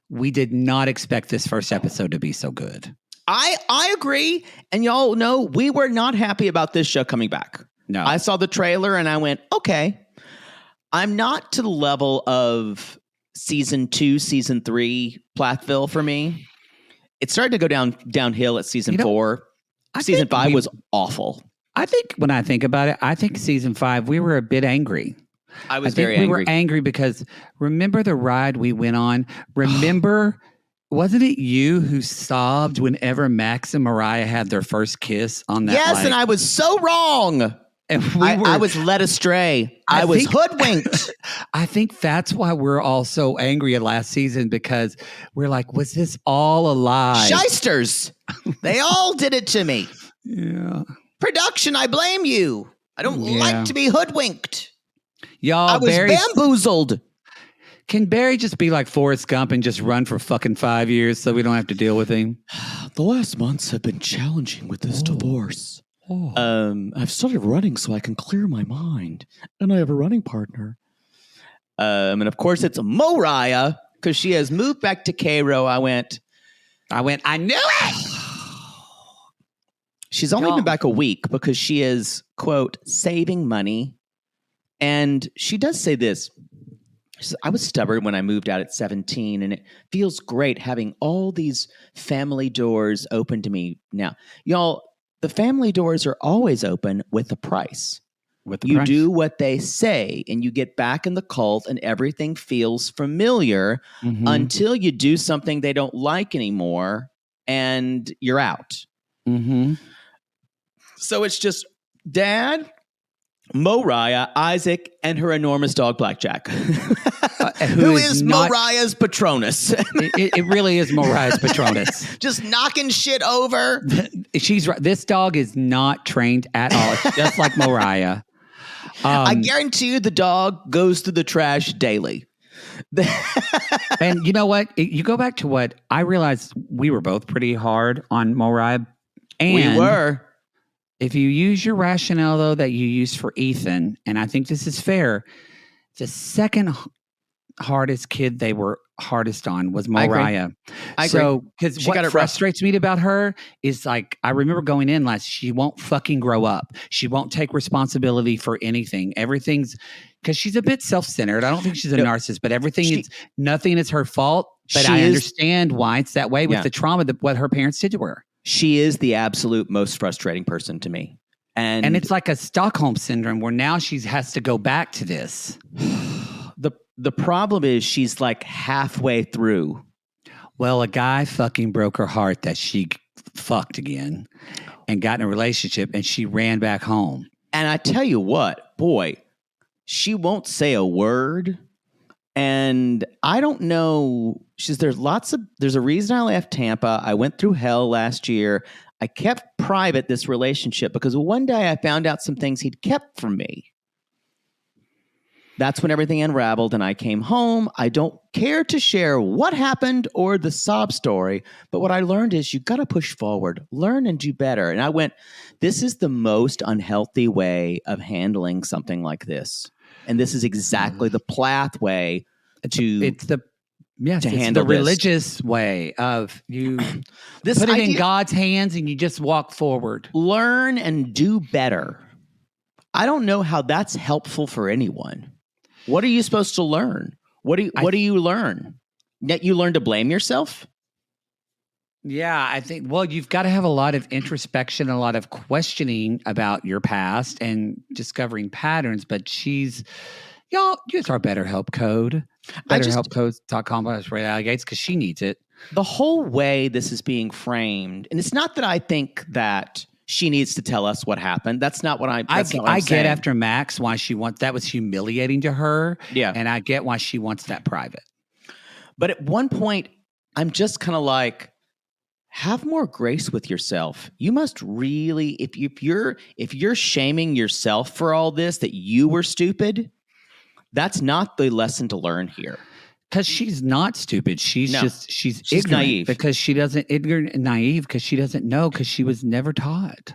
We did not expect this first episode to be so good. I agree. And y'all know we were not happy about this show coming back. No. I saw the trailer and I went, okay. I'm not to the level of season 2, season 3 Plathville for me. It started to go downhill at season 4. Season 5 was awful. I think when I think about it, I think season 5, we were a bit angry. I was very angry. We were angry because remember the ride we went on? Remember, wasn't it you who sobbed whenever Max and Moriah had their first kiss on that? Yes, and I was so wrong. And I was led astray. I was hoodwinked. I think that's why we're all so angry at last season, because we're like, was this all a lie? Shysters. They all did it to me. Yeah. Production, I blame you. I don't like to be hoodwinked. Y'all, I was bamboozled. Can Barry just be like Forrest Gump and just run for fucking 5 years so we don't have to deal with him? The last months have been challenging with this divorce. I've started running so I can clear my mind. And I have a running partner. And of course it's Moriah, because she has moved back to Cairo. I went, I knew it! She's only been back a week because she is, quote, saving money. And she does say this. She says, I was stubborn when I moved out at 17, and it feels great having all these family doors open to me now. Y'all, the family doors are always open with a price. You do what they say, and you get back in the cult, and everything feels familiar until you do something they don't like anymore, and you're out. Mm-hmm. So it's just Dad, Moriah, Isaac, and her enormous dog Blackjack, who is Moriah's Patronus. it really is Moriah's Patronus. Just knocking shit over. She's right. This dog is not trained at all. It's just like Moriah. I guarantee you the dog goes through the trash daily. And you know what? You go back to what I realized we were both pretty hard on Moriah. And we were. If you use your rationale, though, that you used for Ethan, and I think this is fair, the second hardest kid they were hardest on was Moriah. I agree. So, because what frustrates me about her is like, I remember going in last, she won't fucking grow up. She won't take responsibility for anything. Everything's, because she's a bit self-centered. I don't think she's a narcissist, but nothing is her fault. But I understand why it's that way with the trauma that what her parents did to her. She is the absolute most frustrating person to me. And it's like a Stockholm syndrome where now she has to go back to this. The problem is she's like halfway through. Well, a guy fucking broke her heart that she fucked again and got in a relationship, and she ran back home. And I tell you what, boy, she won't say a word And I don't know. There's a reason I left Tampa. I went through hell last year. I kept private this relationship because one day I found out some things he'd kept from me. That's when everything unraveled and I came home. I don't care to share what happened or the sob story, but what I learned is you got to push forward, learn and do better. And I went, this is the most unhealthy way of handling something like this. And this is exactly the Plath way to handle the religious way of you this put it in God's hands and you just walk forward. Learn and do better. I don't know how that's helpful for anyone. What are you supposed to learn? What do you learn? That you learn to blame yourself? Yeah, I think, well, you've got to have a lot of introspection, a lot of questioning about your past and discovering patterns. But y'all, use our BetterHelp code. BetterHelpCode.com/RealityGays because she needs it. The whole way this is being framed, and it's not that I think that she needs to tell us what happened. That's not what I get after Max why she wants, that was humiliating to her. Yeah. And I get why she wants that private. But at one point, I'm just kind of like, have more grace with yourself. You must really, if you're shaming yourself for all this, that you were stupid, that's not the lesson to learn here. Because she's not stupid. She's ignorant naive. Because she doesn't, ignorant and naive because she doesn't know because she was never taught.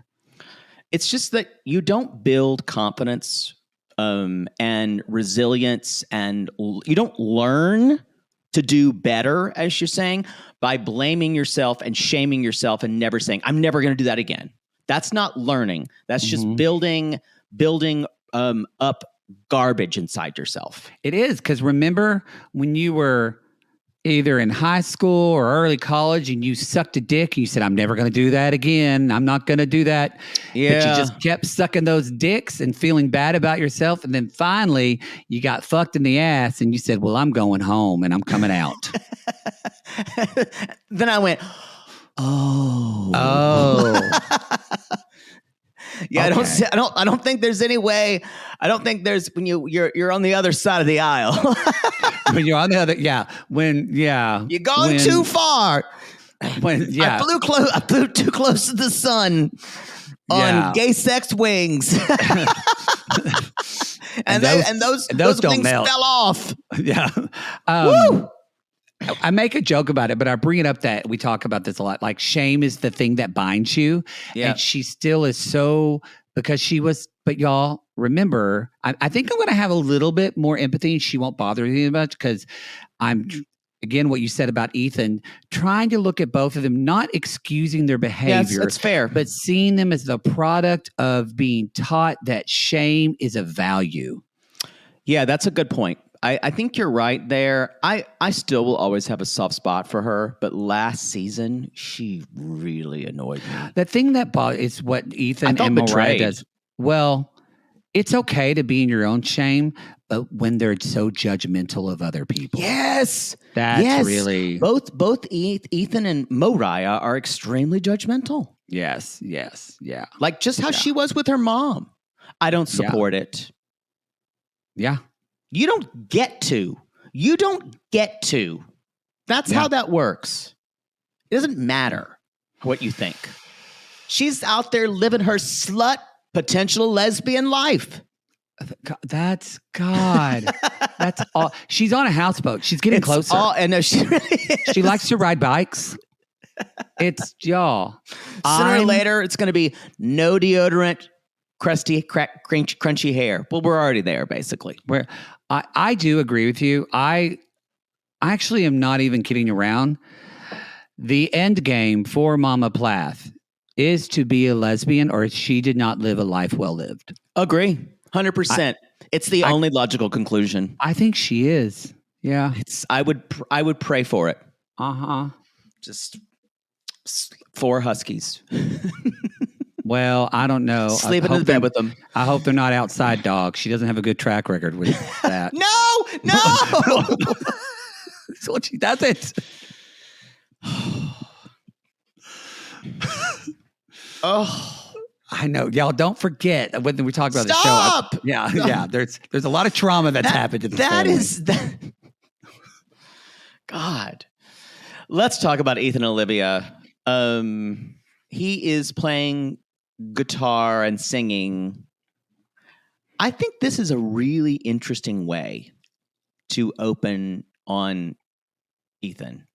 It's just that you don't build confidence and resilience, and you don't learn to do better, as you're saying, by blaming yourself and shaming yourself and never saying, I'm never going to do that again. That's not learning. That's just building up garbage inside yourself. It is, because remember when you were either in high school or early college and you sucked a dick and you said, I'm never going to do that again. I'm not going to do that. Yeah. But you just kept sucking those dicks and feeling bad about yourself. And then finally you got fucked in the ass and you said, well, I'm going home and I'm coming out. Then I went, oh. Yeah, okay. I don't think there's any way. I don't think there's when you're on the other side of the aisle. When you're on the other, you're going too far. I flew too close to the sun on gay sex wings, and those wings melt. fell off. Yeah. Woo! I make a joke about it, but I bring it up that we talk about this a lot. Like shame is the thing that binds you. Yeah. And she still is so, because she was, but y'all remember, I think I'm going to have a little bit more empathy and she won't bother me much because I'm, again, what you said about Ethan, trying to look at both of them, not excusing their behavior. Yes, that's fair. But seeing them as the product of being taught that shame is a value. Yeah, that's a good point. I think you're right there. I still will always have a soft spot for her, but last season, she really annoyed me. The thing that is what Ethan and Moriah does. Well, it's okay to be in your own shame, but when they're so judgmental of other people. Yes. That's really... Both Ethan and Moriah are extremely judgmental. Yes, yeah. Like just how she was with her mom. I don't support it. Yeah. You don't get to. That's how that works. It doesn't matter what you think. She's out there living her slut potential lesbian life. That's God. That's all. She's on a houseboat. She's getting closer. She really is. She likes to ride bikes. It's y'all. Sooner or later, it's going to be no deodorant, crusty, crunchy hair. Well, we're already there, basically. I do agree with you. I actually am not even kidding around. The end game for Mama Plath is to be a lesbian, or she did not live a life well lived. Agree, 100%. It's the only logical conclusion. I think she is. Yeah, I would pray for it. Just 4 huskies. Well, I don't know. Sleeping in the bed with them. I hope they're not outside dogs. She doesn't have a good track record with that. No! That's what she doesn't. Oh, I know. Y'all don't forget when we talk about Stop! the show. Yeah. There's a lot of trauma that's happened to this family. God. Let's talk about Ethan and Olivia. He is playing guitar and singing. I think this is a really interesting way to open on Ethan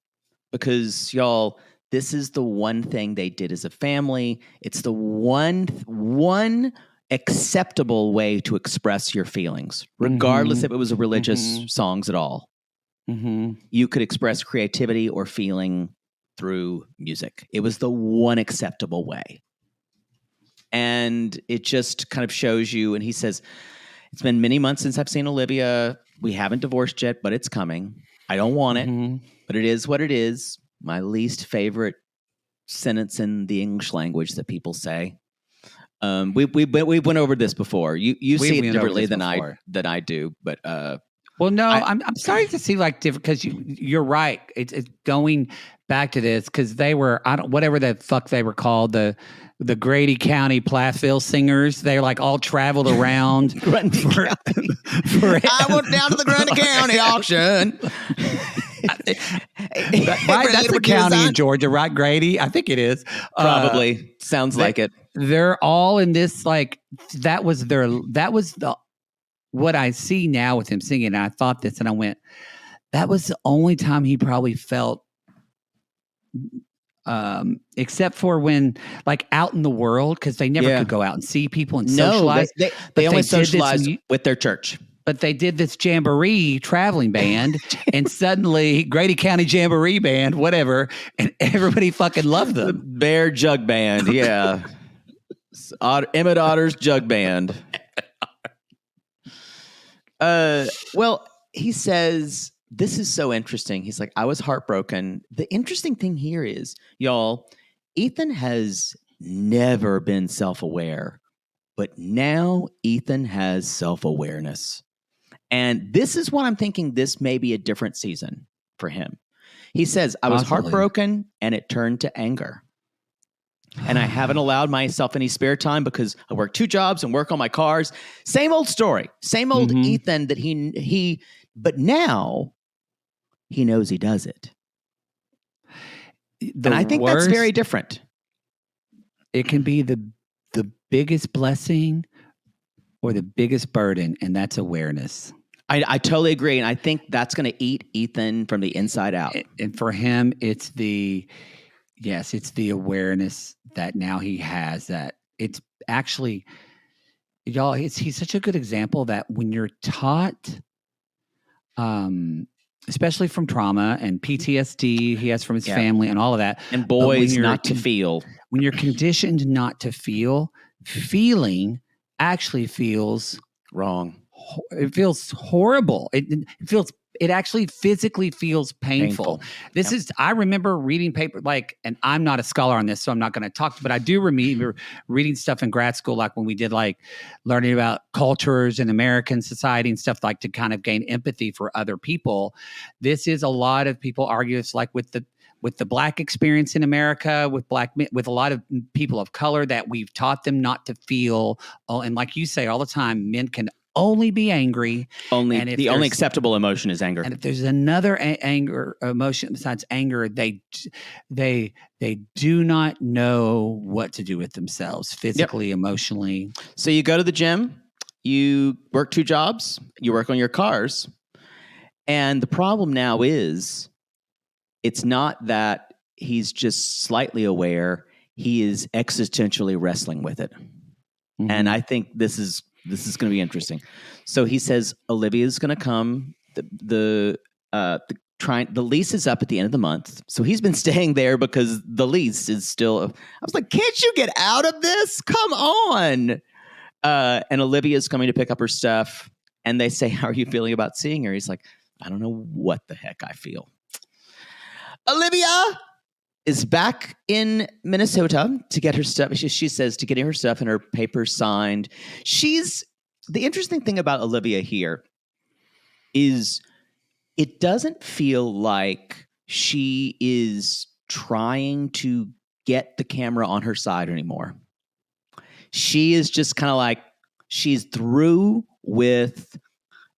because, y'all, this is the one thing they did as a family. It's the one acceptable way to express your feelings, regardless if it was a religious songs at all. You could express creativity or feeling through music. It was the one acceptable way. And it just kind of shows you, and he says, it's been many months since I've seen Olivia. We haven't divorced yet, but it's coming. I don't want it, but it is what it is. My least favorite sentence in the English language that people say. We went over this before. You see it differently than I do, but well, no, I'm starting to see like different because you're right. It's going back to this because they were whatever the fuck they were called, the Grady County Plathville singers. They're like all traveled around. I went down to the Grundy County auction. Right, that's a county in Georgia, right, Grady? I think it is. Probably sounds like it. They're all in this like that was the what I see now with him singing. And I thought this, and I went, that was the only time he probably felt. Except for when, like, out in the world, because they never could go out and see people and socialize. They only socialize with their church. But they did this jamboree traveling band, and suddenly Grady County Jamboree Band, whatever, and everybody fucking loved them. The Bear Jug Band, yeah. Emmett Otter's Jug Band. Well, he says, this is so interesting. He's like, I was heartbroken. The interesting thing here is, y'all, Ethan has never been self-aware, but now Ethan has self-awareness. And this is what I'm thinking this may be a different season for him. He says, I was heartbroken and it turned to anger. And I haven't allowed myself any spare time because I work 2 jobs and work on my cars. Same old story. Same old Ethan that but now he knows he does it. And I think that's very different. It can be the biggest blessing or the biggest burden, and that's awareness. I totally agree. And I think that's going to eat Ethan from the inside out. And for him, it's the awareness that now he has that it's actually, y'all, he's such a good example that when you're taught, especially from trauma and PTSD he has from his family and all of that. And boys not to feel. When you're conditioned not to feel, feeling actually feels wrong. It feels horrible. It actually physically feels painful. This is, I remember reading paper, like, and I'm not a scholar on this, so I'm not going to talk, but I do remember reading stuff in grad school, like when we did like learning about cultures and American society and stuff, like to kind of gain empathy for other people. This is a lot of people argue it's like with the Black experience in America, with a lot of people of color, that we've taught them not to feel. Oh, and like you say all the time, men can only be angry. The only acceptable emotion is anger. And if there's another anger emotion besides anger, they do not know what to do with themselves physically, emotionally. So you go to the gym, you work 2 jobs, you work on your cars, and the problem now is it's not that he's just slightly aware; he is existentially wrestling with it. Mm-hmm. And I think this is going to be interesting. So he says Olivia's going to come. The lease is up at the end of the month, so he's been staying there because the lease is still. I was like, can't you get out of this? Come on! And Olivia's coming to pick up her stuff, and they say, "How are you feeling about seeing her?" He's like, "I don't know what the heck I feel." Olivia is back in Minnesota to get her stuff. She says to getting her stuff and her papers signed. The interesting thing about Olivia here is it doesn't feel like she is trying to get the camera on her side anymore. She is just kind of like, she's through with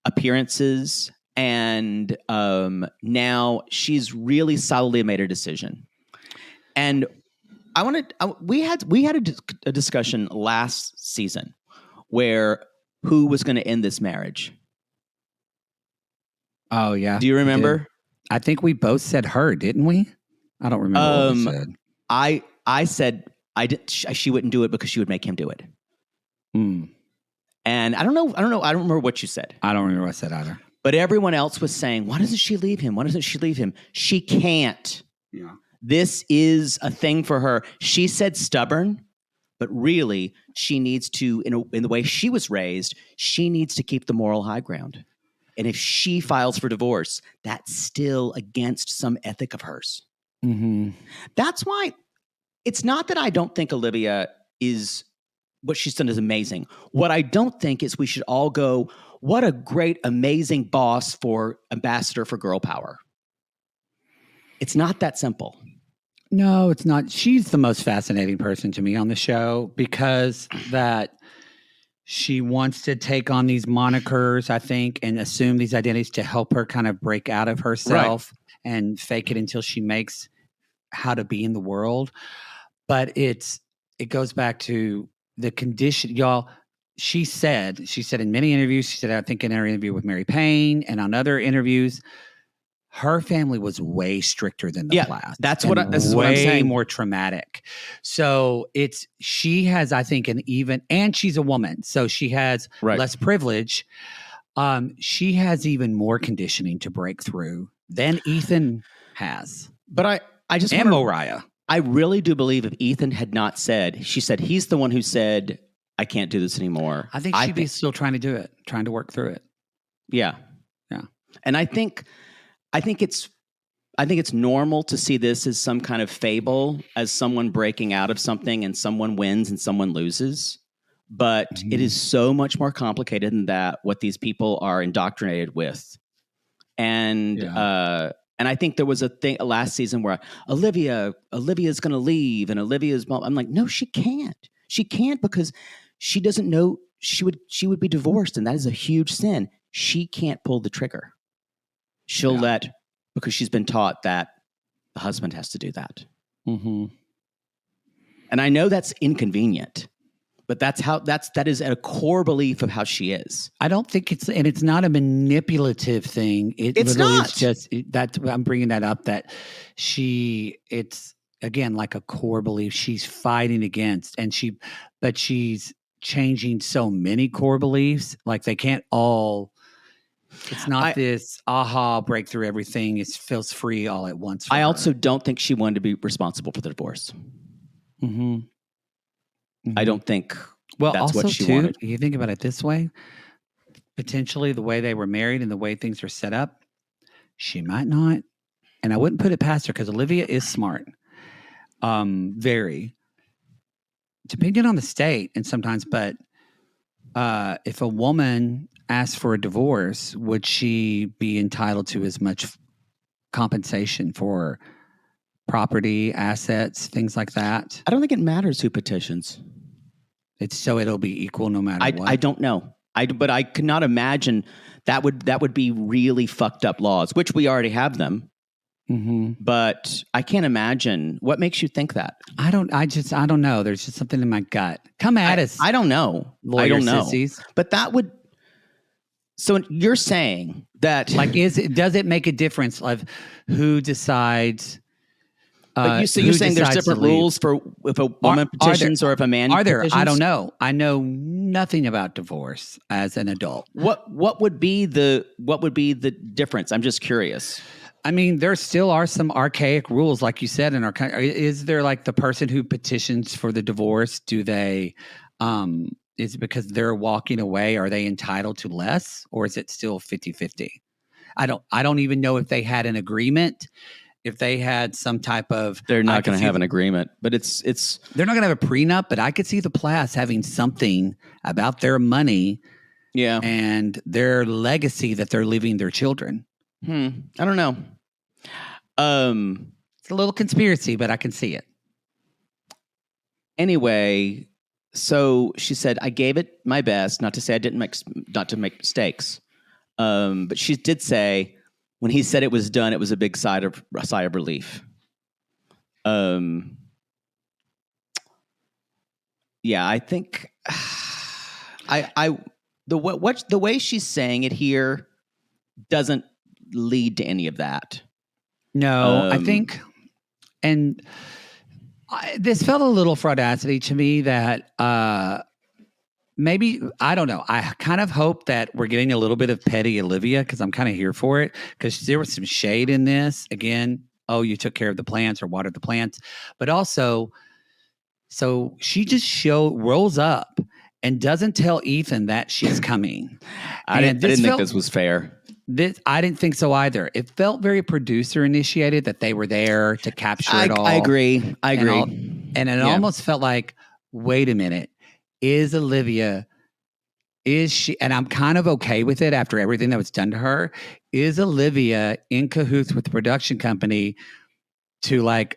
appearances And now she's really solidly made her decision. And we had a discussion last season where who was going to end this marriage. Oh, yeah. Do you remember? I think we both said her, didn't we? I don't remember what we said. I said she wouldn't do it because she would make him do it. And I don't know. I don't remember what you said. I don't remember what I said either. But everyone else was saying, why doesn't she leave him? Why doesn't she leave him? She can't. Yeah. This is a thing for her. She said stubborn, but really she needs to, in the way she was raised, she needs to keep the moral high ground. And if she files for divorce, that's still against some ethic of hers. Mm-hmm. That's why it's not that I don't think Olivia is, what she's done is amazing. What I don't think is we should all go, what a great, amazing boss for ambassador for girl power. It's not that simple. No, it's not. She's the most fascinating person to me on the show because that she wants to take on these monikers, I think, and assume these identities to help her kind of break out of herself and fake it until she makes how to be in the world. But it goes back to the condition, y'all. She said in many interviews, she said, I think in her interview with Mary Payne and on other interviews, her family was way stricter than the Plaths. That's what I'm saying. Way more traumatic. So she has, I think, and she's a woman, so she has less privilege. She has even more conditioning to break through than Ethan has. But Moriah. I really do believe if Ethan had not said, she said he's the one who said, I can't do this anymore. I think she'd be still trying to do it, trying to work through it. Yeah. Yeah. And I think it's normal to see this as some kind of fable, as someone breaking out of something and someone wins and someone loses. But it is so much more complicated than that, what these people are indoctrinated with. And I think there was a thing last season where Olivia's going to leave and Olivia's mom. I'm like, no, she can't. She can't because she doesn't know she would be divorced, and that is a huge sin. She can't pull the trigger. She'll because she's been taught that the husband has to do that. Mm-hmm. And I know that's inconvenient, but that is a core belief of how she is. I don't think it's not a manipulative thing. It's not. Is just I'm bringing that up that it's again like a core belief she's fighting against, but she's changing so many core beliefs. Like they can't all. It's not this aha breakthrough. Everything feels free all at once. I also don't think she wanted to be responsible for the divorce. Mm-hmm. Mm-hmm. I don't think that's also what she wanted. You think about it this way, potentially the way they were married and the way things are set up, she might not. And I wouldn't put it past her because Olivia is smart. Very. Depending on the state and sometimes, but if a woman asked for a divorce, would she be entitled to as much compensation for property, assets, things like that? I don't think it matters who petitions. It'll be equal no matter what. I don't know. But I could not imagine that would be really fucked up laws, which we already have them. Mm-hmm. But I can't imagine. What makes you think that? I don't know. There's just something in my gut. Come at us. I don't know. Lawyer I don't know. Sissies. But that would. So you're saying that, like, does it make a difference of who decides? But you're saying there's different rules for if a woman petitions or if a man petitions? I don't know. I know nothing about divorce as an adult. What would be the difference? I'm just curious. I mean, there still are some archaic rules, like you said, in our country. Is there like the person who petitions for the divorce? Do they? Is it because they're walking away? Are they entitled to less, or is it still 50-50? I don't even know if they had an agreement. If they had some type of, they're not going to have an agreement, but it's they're not going to have a prenup. But I could see the Plaths having something about their money, and their legacy that they're leaving their children. I don't know. It's a little conspiracy, but I can see it. Anyway, so she said, I gave it my best, not to say I didn't not to make mistakes. But she did say when he said it was done, it was a big sigh of relief. Yeah, I think the way she's saying it here doesn't lead to any of that. No, I think, and this felt a little fraudacity to me that maybe, I don't know. I kind of hope that we're getting a little bit of petty Olivia because I'm kind of here for it because there was some shade in this. Again, oh, you took care of the plants or watered the plants. But also, so she just rolls up and doesn't tell Ethan that she's coming. I didn't think this was fair. I didn't think so either. It felt very producer initiated that they were there to capture it all. I agree. And it almost felt like, wait a minute, is she, and I'm kind of okay with it after everything that was done to her, is Olivia in cahoots with the production company to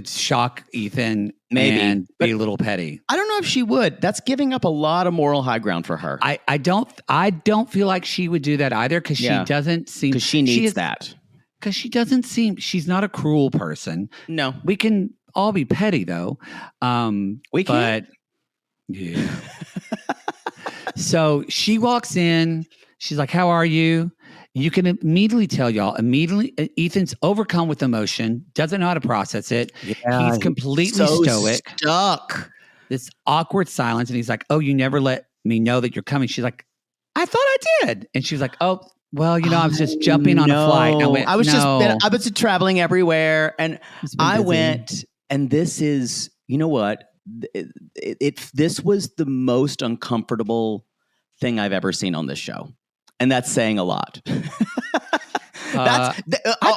shock Ethan and be a little petty? I don't know if she would. That's giving up a lot of moral high ground for her. I don't feel like she would do that either because she doesn't seem... Because she needs that. Because she doesn't seem... She's not a cruel person. No. We can all be petty, though. We can. But, yeah. So she walks in. She's like, how are you? You can immediately tell y'all, Ethan's overcome with emotion, doesn't know how to process it. Yeah, he's completely stoic. Stuck. This awkward silence. And he's like, oh, you never let me know that you're coming. She's like, I thought I did. And she was like, oh, well, I was just jumping on a flight. I was traveling everywhere. And I went, and this is, you know what? This was the most uncomfortable thing I've ever seen on this show. And that's saying a lot. I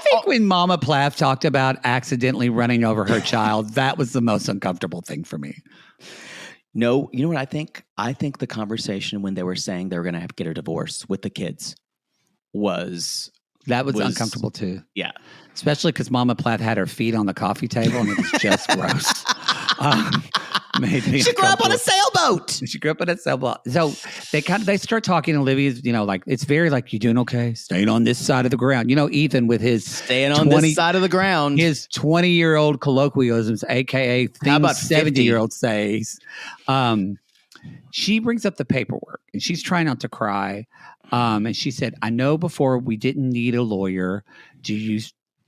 think when Mama Plath talked about accidentally running over her child, that was the most uncomfortable thing for me. No, you know what I think? I think the conversation when they were saying they were going to have to get a divorce with the kids was uncomfortable too. Yeah. Especially because Mama Plath had her feet on the coffee table and it was just gross. She grew up on a sailboat. She grew up on a sailboat. So they start talking. Olivia's, it's very like, you doing okay? Staying on this side of the ground. Ethan with his staying on this side of the ground. His 20-year-old colloquialisms, aka things 70-year-old says. She brings up the paperwork and she's trying not to cry. And she said, I know before we didn't need a lawyer.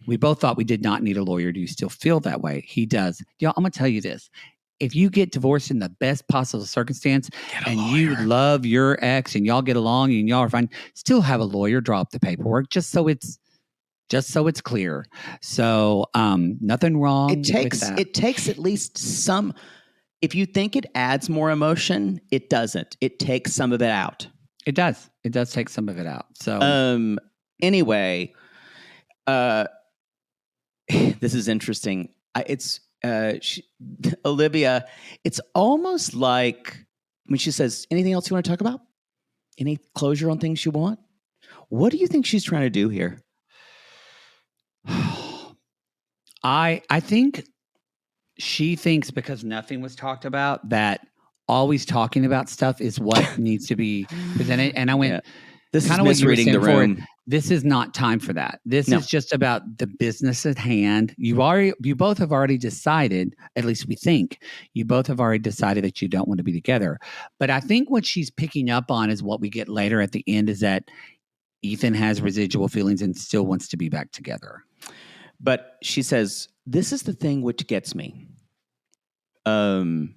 We both thought we did not need a lawyer. Do you still feel that way? He does. Y'all, I'm going to tell you this. If you get divorced in the best possible circumstance and you love your ex and y'all get along and y'all are fine, still have a lawyer draw up the paperwork just so it's clear. So nothing wrong with that. It takes at least some. If you think it adds more emotion, it doesn't. It takes some of it out. It does. It does take some of it out. So anyway, this is interesting. Olivia, it's almost like when she says, anything else you want to talk about? Any closure on things you want? What do you think she's trying to do here? I think she thinks because nothing was talked about that always talking about stuff is what needs to be presented. And I went, this is kind of misreading the room. This is not time for that. This is just about the business at hand. You both have already decided, at least we think, you both have already decided that you don't want to be together. But I think what she's picking up on is what we get later at the end is that Ethan has residual feelings and still wants to be back together. But she says, this is the thing which gets me. And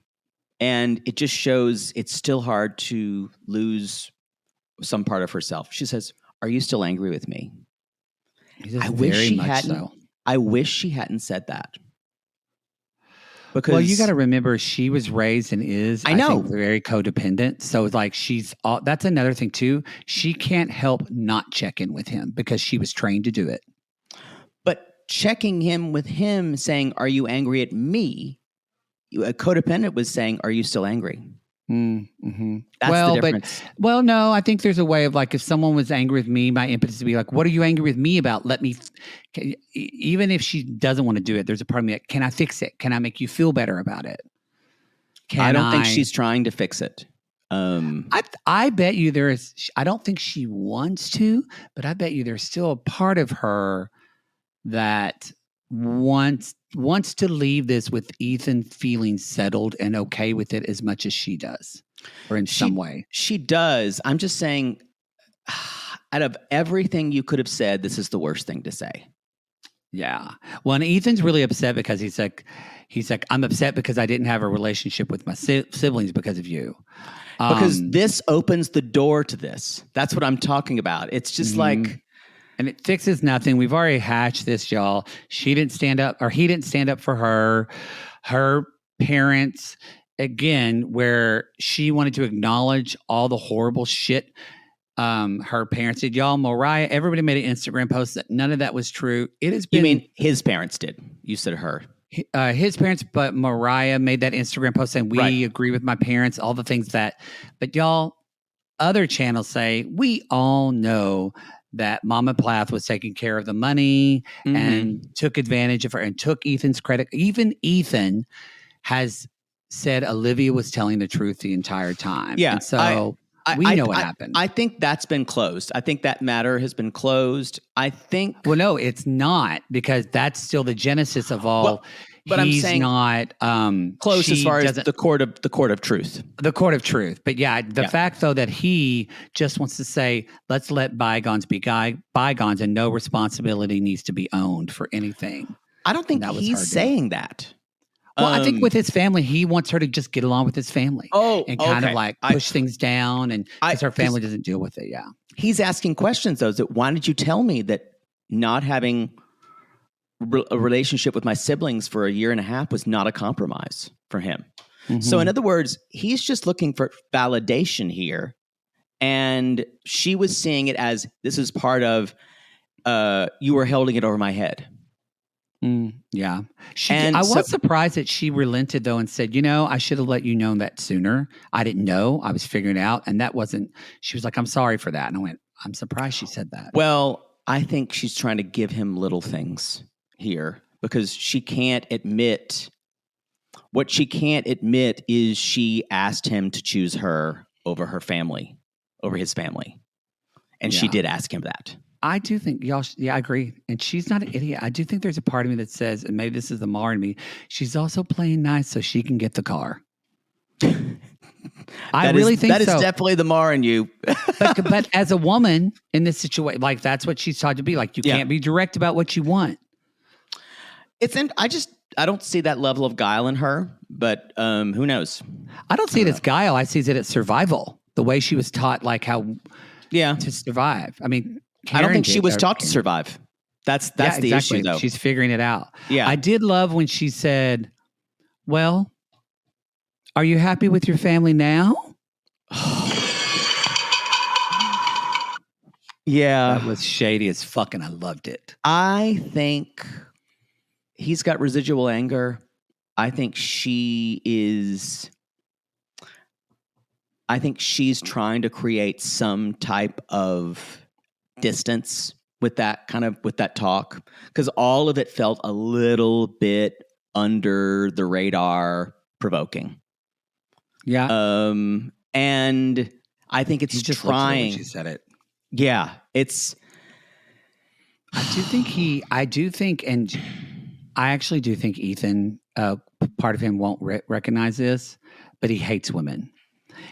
it just shows it's still hard to lose some part of herself. She says, are you still angry with me? I wish she hadn't said that. Because you got to remember she was raised and is I think, very codependent. So it's like that's another thing too. She can't help not check in with him because she was trained to do it. But checking in with him saying, are you angry at me? A codependent was saying, are you still angry? Mm-hmm. That's the difference. No, I think there's a way of like, if someone was angry with me, my impetus to be like, what are you angry with me about? Even if she doesn't want to do it, there's a part of me like, can I fix it? Can I make you feel better about it? I don't think she's trying to fix it. I bet you there is. I don't think she wants to, but I bet you there's still a part of her that wants to leave this with Ethan feeling settled and okay with it as much as she does, or in some way. She does. I'm just saying, out of everything you could have said, this is the worst thing to say. Yeah. Well, and Ethan's really upset because he's like, I'm upset because I didn't have a relationship with my siblings because of you. Because this opens the door to this. That's what I'm talking about. It's just like... And it fixes nothing. We've already hatched this, y'all. She didn't stand up, or he didn't stand up for her. Her parents, again, where she wanted to acknowledge all the horrible shit her parents did. Y'all, Moriah, everybody made an Instagram post that none of that was true. It has been... You mean his parents did? You said her. His parents, but Moriah made that Instagram post saying, we agree with my parents, all the things that... But y'all, other channels say, we all know that Mama Plath was taking care of the money and took advantage of her and took Ethan's credit. Even Ethan has said Olivia was telling the truth the entire time. Yeah. And so we know what happened. I think that's been closed. I think that matter has been closed. I think... Well, no, it's not, because that's still the genesis of all... Well, but he's I'm saying not close as far as the court of truth. The court of truth. But yeah, the fact though that he just wants to say, let's let bygones be bygones, and no responsibility needs to be owned for anything. I don't think he's saying that. Well, I think with his family, he wants her to just get along with his family. And kind of like push things down, and because her family doesn't deal with it. Yeah. He's asking questions though. Why did you tell me that not having a relationship with my siblings for a year and a half was not a compromise for him? So in other words, he's just looking for validation here. And she was seeing it as, this is part of, you were holding it over my head. Yeah. I was surprised that she relented though and said, I should have let you know that sooner. I didn't know. I was figuring it out. And she was like, I'm sorry for that. And I went, I'm surprised she said that. Well, I think she's trying to give him little things here, because she can't admit what she can't admit is she asked him to choose her over her family, over his family. And she did ask him that. I do think y'all, I agree. And she's not an idiot. I do think there's a part of me that says, and maybe this is the Mar in me, she's also playing nice so she can get the car. I really think that is definitely the Mar in you. but as a woman in this situation, like that's what she's taught to be. Like you can't be direct about what you want. I don't see that level of guile in her, but who knows? I don't see it as guile. I see it as survival. The way she was taught, like how to survive. I mean, I don't think she was taught to survive. That's the issue, though. She's figuring it out. Yeah, I did love when she said, "Well, are you happy with your family now?" Yeah, that was shady as fuck, and I loved it. I think he's got residual anger. I think she's trying to create some type of distance with that talk, because all of it felt a little bit under the radar, provoking. Yeah. And I think it's just trying. She said it. Yeah, it's. I actually do think Ethan, part of him won't recognize this, but he hates women.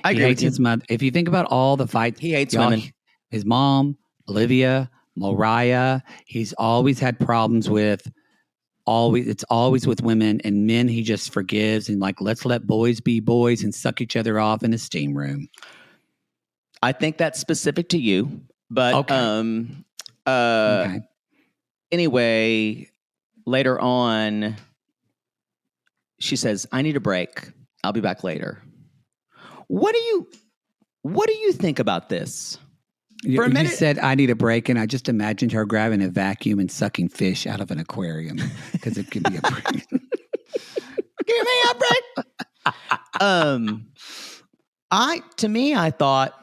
I agree. He hates his mother. If you think about all the fights, he hates women. His mom, Olivia, Moriah. He's always had problems with. It's always with women, and men he just forgives and like, let's let boys be boys and suck each other off in a steam room. I think that's specific to you, but okay. Anyway, later on, she says, "I need a break. I'll be back later." What do you think about this? For a minute, you said, "I need a break," and I just imagined her grabbing a vacuum and sucking fish out of an aquarium because it could be a break. Give me a break. I thought,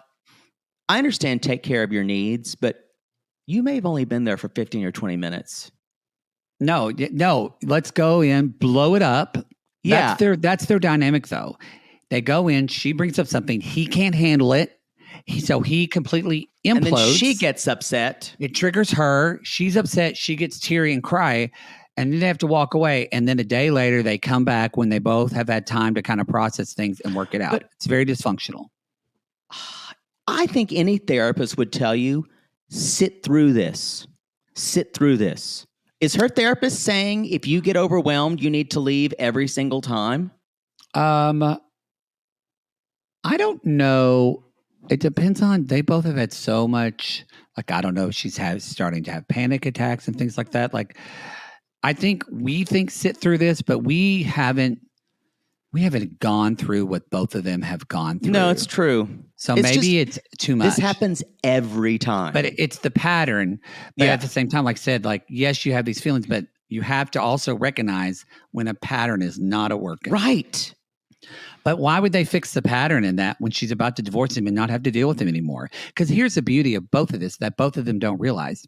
I understand take care of your needs, but you may have only been there for 15 or 20 minutes. No, let's go in, blow it up. Yeah. That's their dynamic though. They go in. She brings up something. He can't handle it. So he completely implodes. And then she gets upset. It triggers her. She's upset. She gets teary and cry. And then they have to walk away. And then a day later, they come back when they both have had time to kind of process things and work it out. But it's very dysfunctional. I think any therapist would tell you, sit through this. Sit through this. Is her therapist saying if you get overwhelmed, you need to leave every single time? I don't know. It depends on, they both have had so much, like, I don't know, she's starting to have panic attacks and things like that. Like, I think we sit through this, but we haven't gone through what both of them have gone through. No, it's true. So maybe it's too much. This happens every time. But it's the pattern. But at the same time, like I said, like, yes, you have these feelings, but you have to also recognize when a pattern is not a working. Right. But why would they fix the pattern in that when she's about to divorce him and not have to deal with him anymore? Because here's the beauty of both of this that both of them don't realize.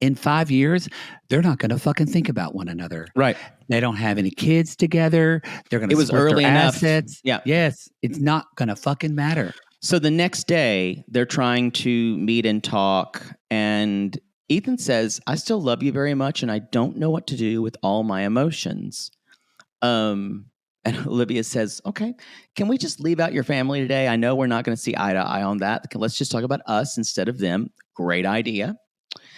In 5 years, they're not going to fucking think about one another. Right. They don't have any kids together. They're going to split early their enough. assets. Yeah. Yes. It's not going to fucking matter. So the next day, they're trying to meet and talk. And Ethan says, I still love you very much. And I don't know what to do with all my emotions. And Olivia says, okay, can we just leave out your family today? I know we're not going to see eye to eye on that. Let's just talk about us instead of them. Great idea.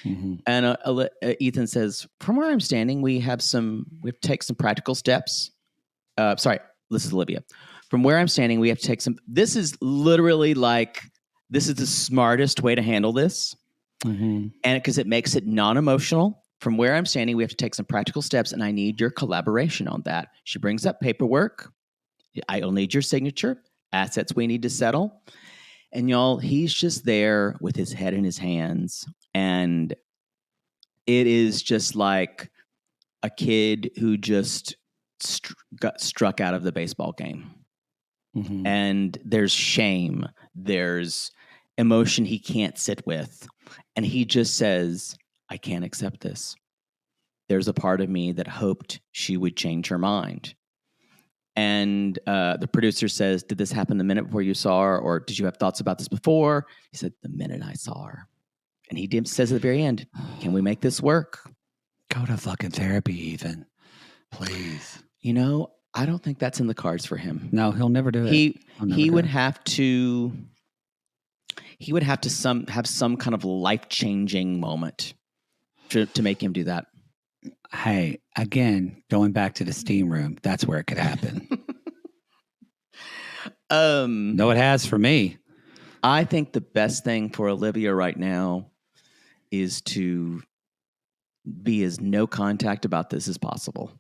Mm-hmm. And Ethan says, from where I'm standing, we have to take some practical steps. Sorry, this is Olivia. From where I'm standing, we have to take some. This is literally like, this is the smartest way to handle this. Mm-hmm. And because it makes it non-emotional. From where I'm standing, we have to take some practical steps, and I need your collaboration on that. She brings up paperwork. I'll need your signature, assets we need to settle. And y'all, he's just there with his head in his hands. And it is just like a kid who just got struck out of the baseball game. Mm-hmm. And there's shame. There's emotion he can't sit with. And he just says, I can't accept this. There's a part of me that hoped she would change her mind. And the producer says, did this happen the minute before you saw her? Or did you have thoughts about this before? He said, the minute I saw her. And he says at the very end, can we make this work? Go to fucking therapy, Ethan. Please. You know, I don't think that's in the cards for him. No, he'll never do it. He would have to have some kind of life-changing moment to make him do that. Hey, again, going back to the steam room, that's where it could happen. No, it has for me. I think the best thing for Olivia right now is to be as no contact about this as possible.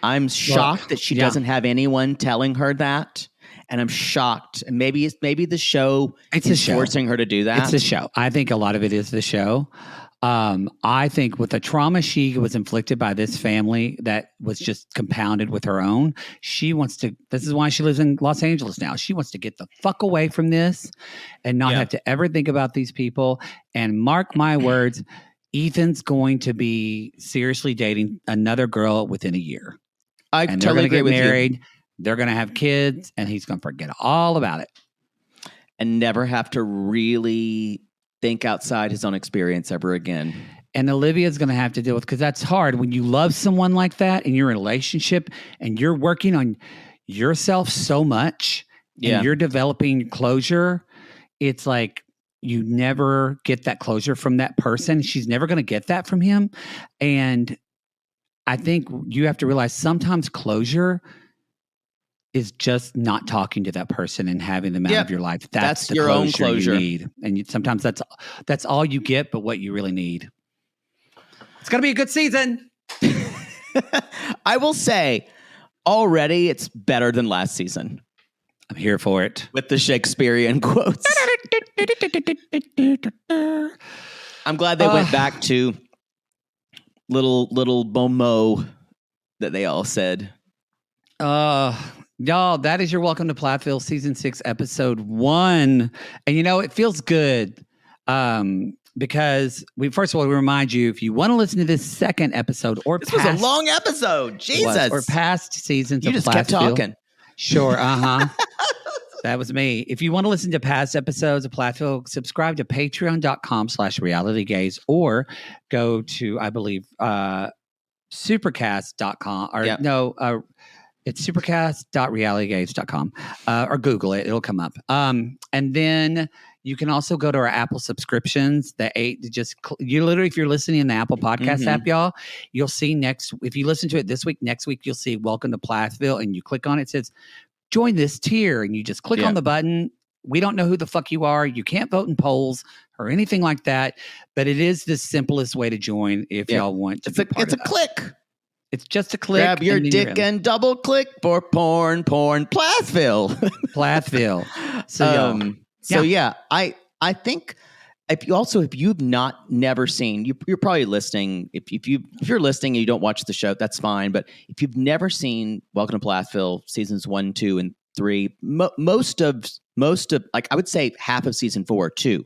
I'm shocked that she doesn't have anyone telling her that. And I'm shocked. And maybe the show is forcing her to do that. It's the show. I think a lot of it is the show. I think with the trauma she was inflicted by this family that was just compounded with her own, this is why she lives in Los Angeles now. She wants to get the fuck away from this and not have to ever think about these people. And mark my words, Ethan's going to be seriously dating another girl within a year. And they're going to get married. They're going to have kids, and he's going to forget all about it. And never have to really think outside his own experience ever again. And Olivia's going to have to deal with, because that's hard when you love someone like that and you're in a relationship and you're working on yourself so much and you're developing closure. It's like you never get that closure from that person. She's never going to get that from him. And I think you have to realize sometimes closure is just not talking to that person and having them out of your life. That's the your own closure you need. And sometimes that's all you get, but what you really need. It's going to be a good season. I will say, already it's better than last season. I'm here for it. With the Shakespearean quotes. I'm glad they went back to little Bomo that they all said. Y'all, that is your Welcome to Plathville Season 6, Episode 1. And you know, it feels good because first of all, we remind you, if you want to listen to this second episode or this was a long episode. Jesus. Or past seasons you of just Plathville, kept talking. Sure. That was me. If you want to listen to past episodes of Plathville, subscribe to patreon.com/realitygays or go to, I believe, supercast.com or it's supercast.realitygays.com or Google it. It'll come up. And then you can also go to our Apple subscriptions. You literally, if you're listening in the Apple Podcast app, y'all, you'll see if you listen to it this week, next week, you'll see Welcome to Plathville, and you click on it. It says, join this tier, and you just click on the button. We don't know who the fuck you are. You can't vote in polls or anything like that, but it is the simplest way to join if y'all want to be part It's of a click. It's just a click. Grab your dick and double click for porn, Plathville. Plathville. I think if you've never seen, you're probably listening. If you're listening and you don't watch the show, that's fine. But if you've never seen Welcome to Plathville seasons 1, 2, and 3, most of like I would say half of season 4 too,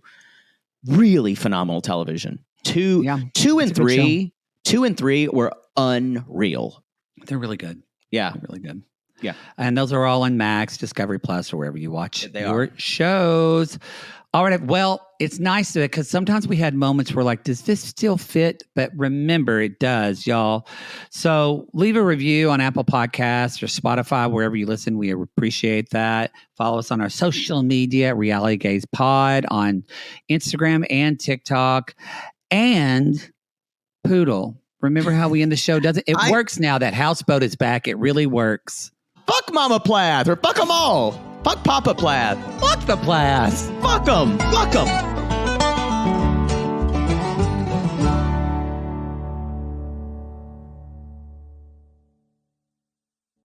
really phenomenal television. 2 and 3 were unreal. They're really good. Yeah, they're really good. Yeah, and those are all on Max, Discovery Plus, or wherever you watch your shows. All right. Well, it's nice because sometimes we had moments where like, does this still fit? But remember, it does, y'all. So leave a review on Apple Podcasts or Spotify, wherever you listen. We appreciate that. Follow us on our social media, Reality Gays Pod, on Instagram and TikTok. And Poodle, remember how we end the show? Doesn't it? Works now that Houseboat is back. It really works. Fuck Mama Plath, or fuck them all. Fuck Papa Plath. Fuck the Plaths. Fuck them. Fuck them.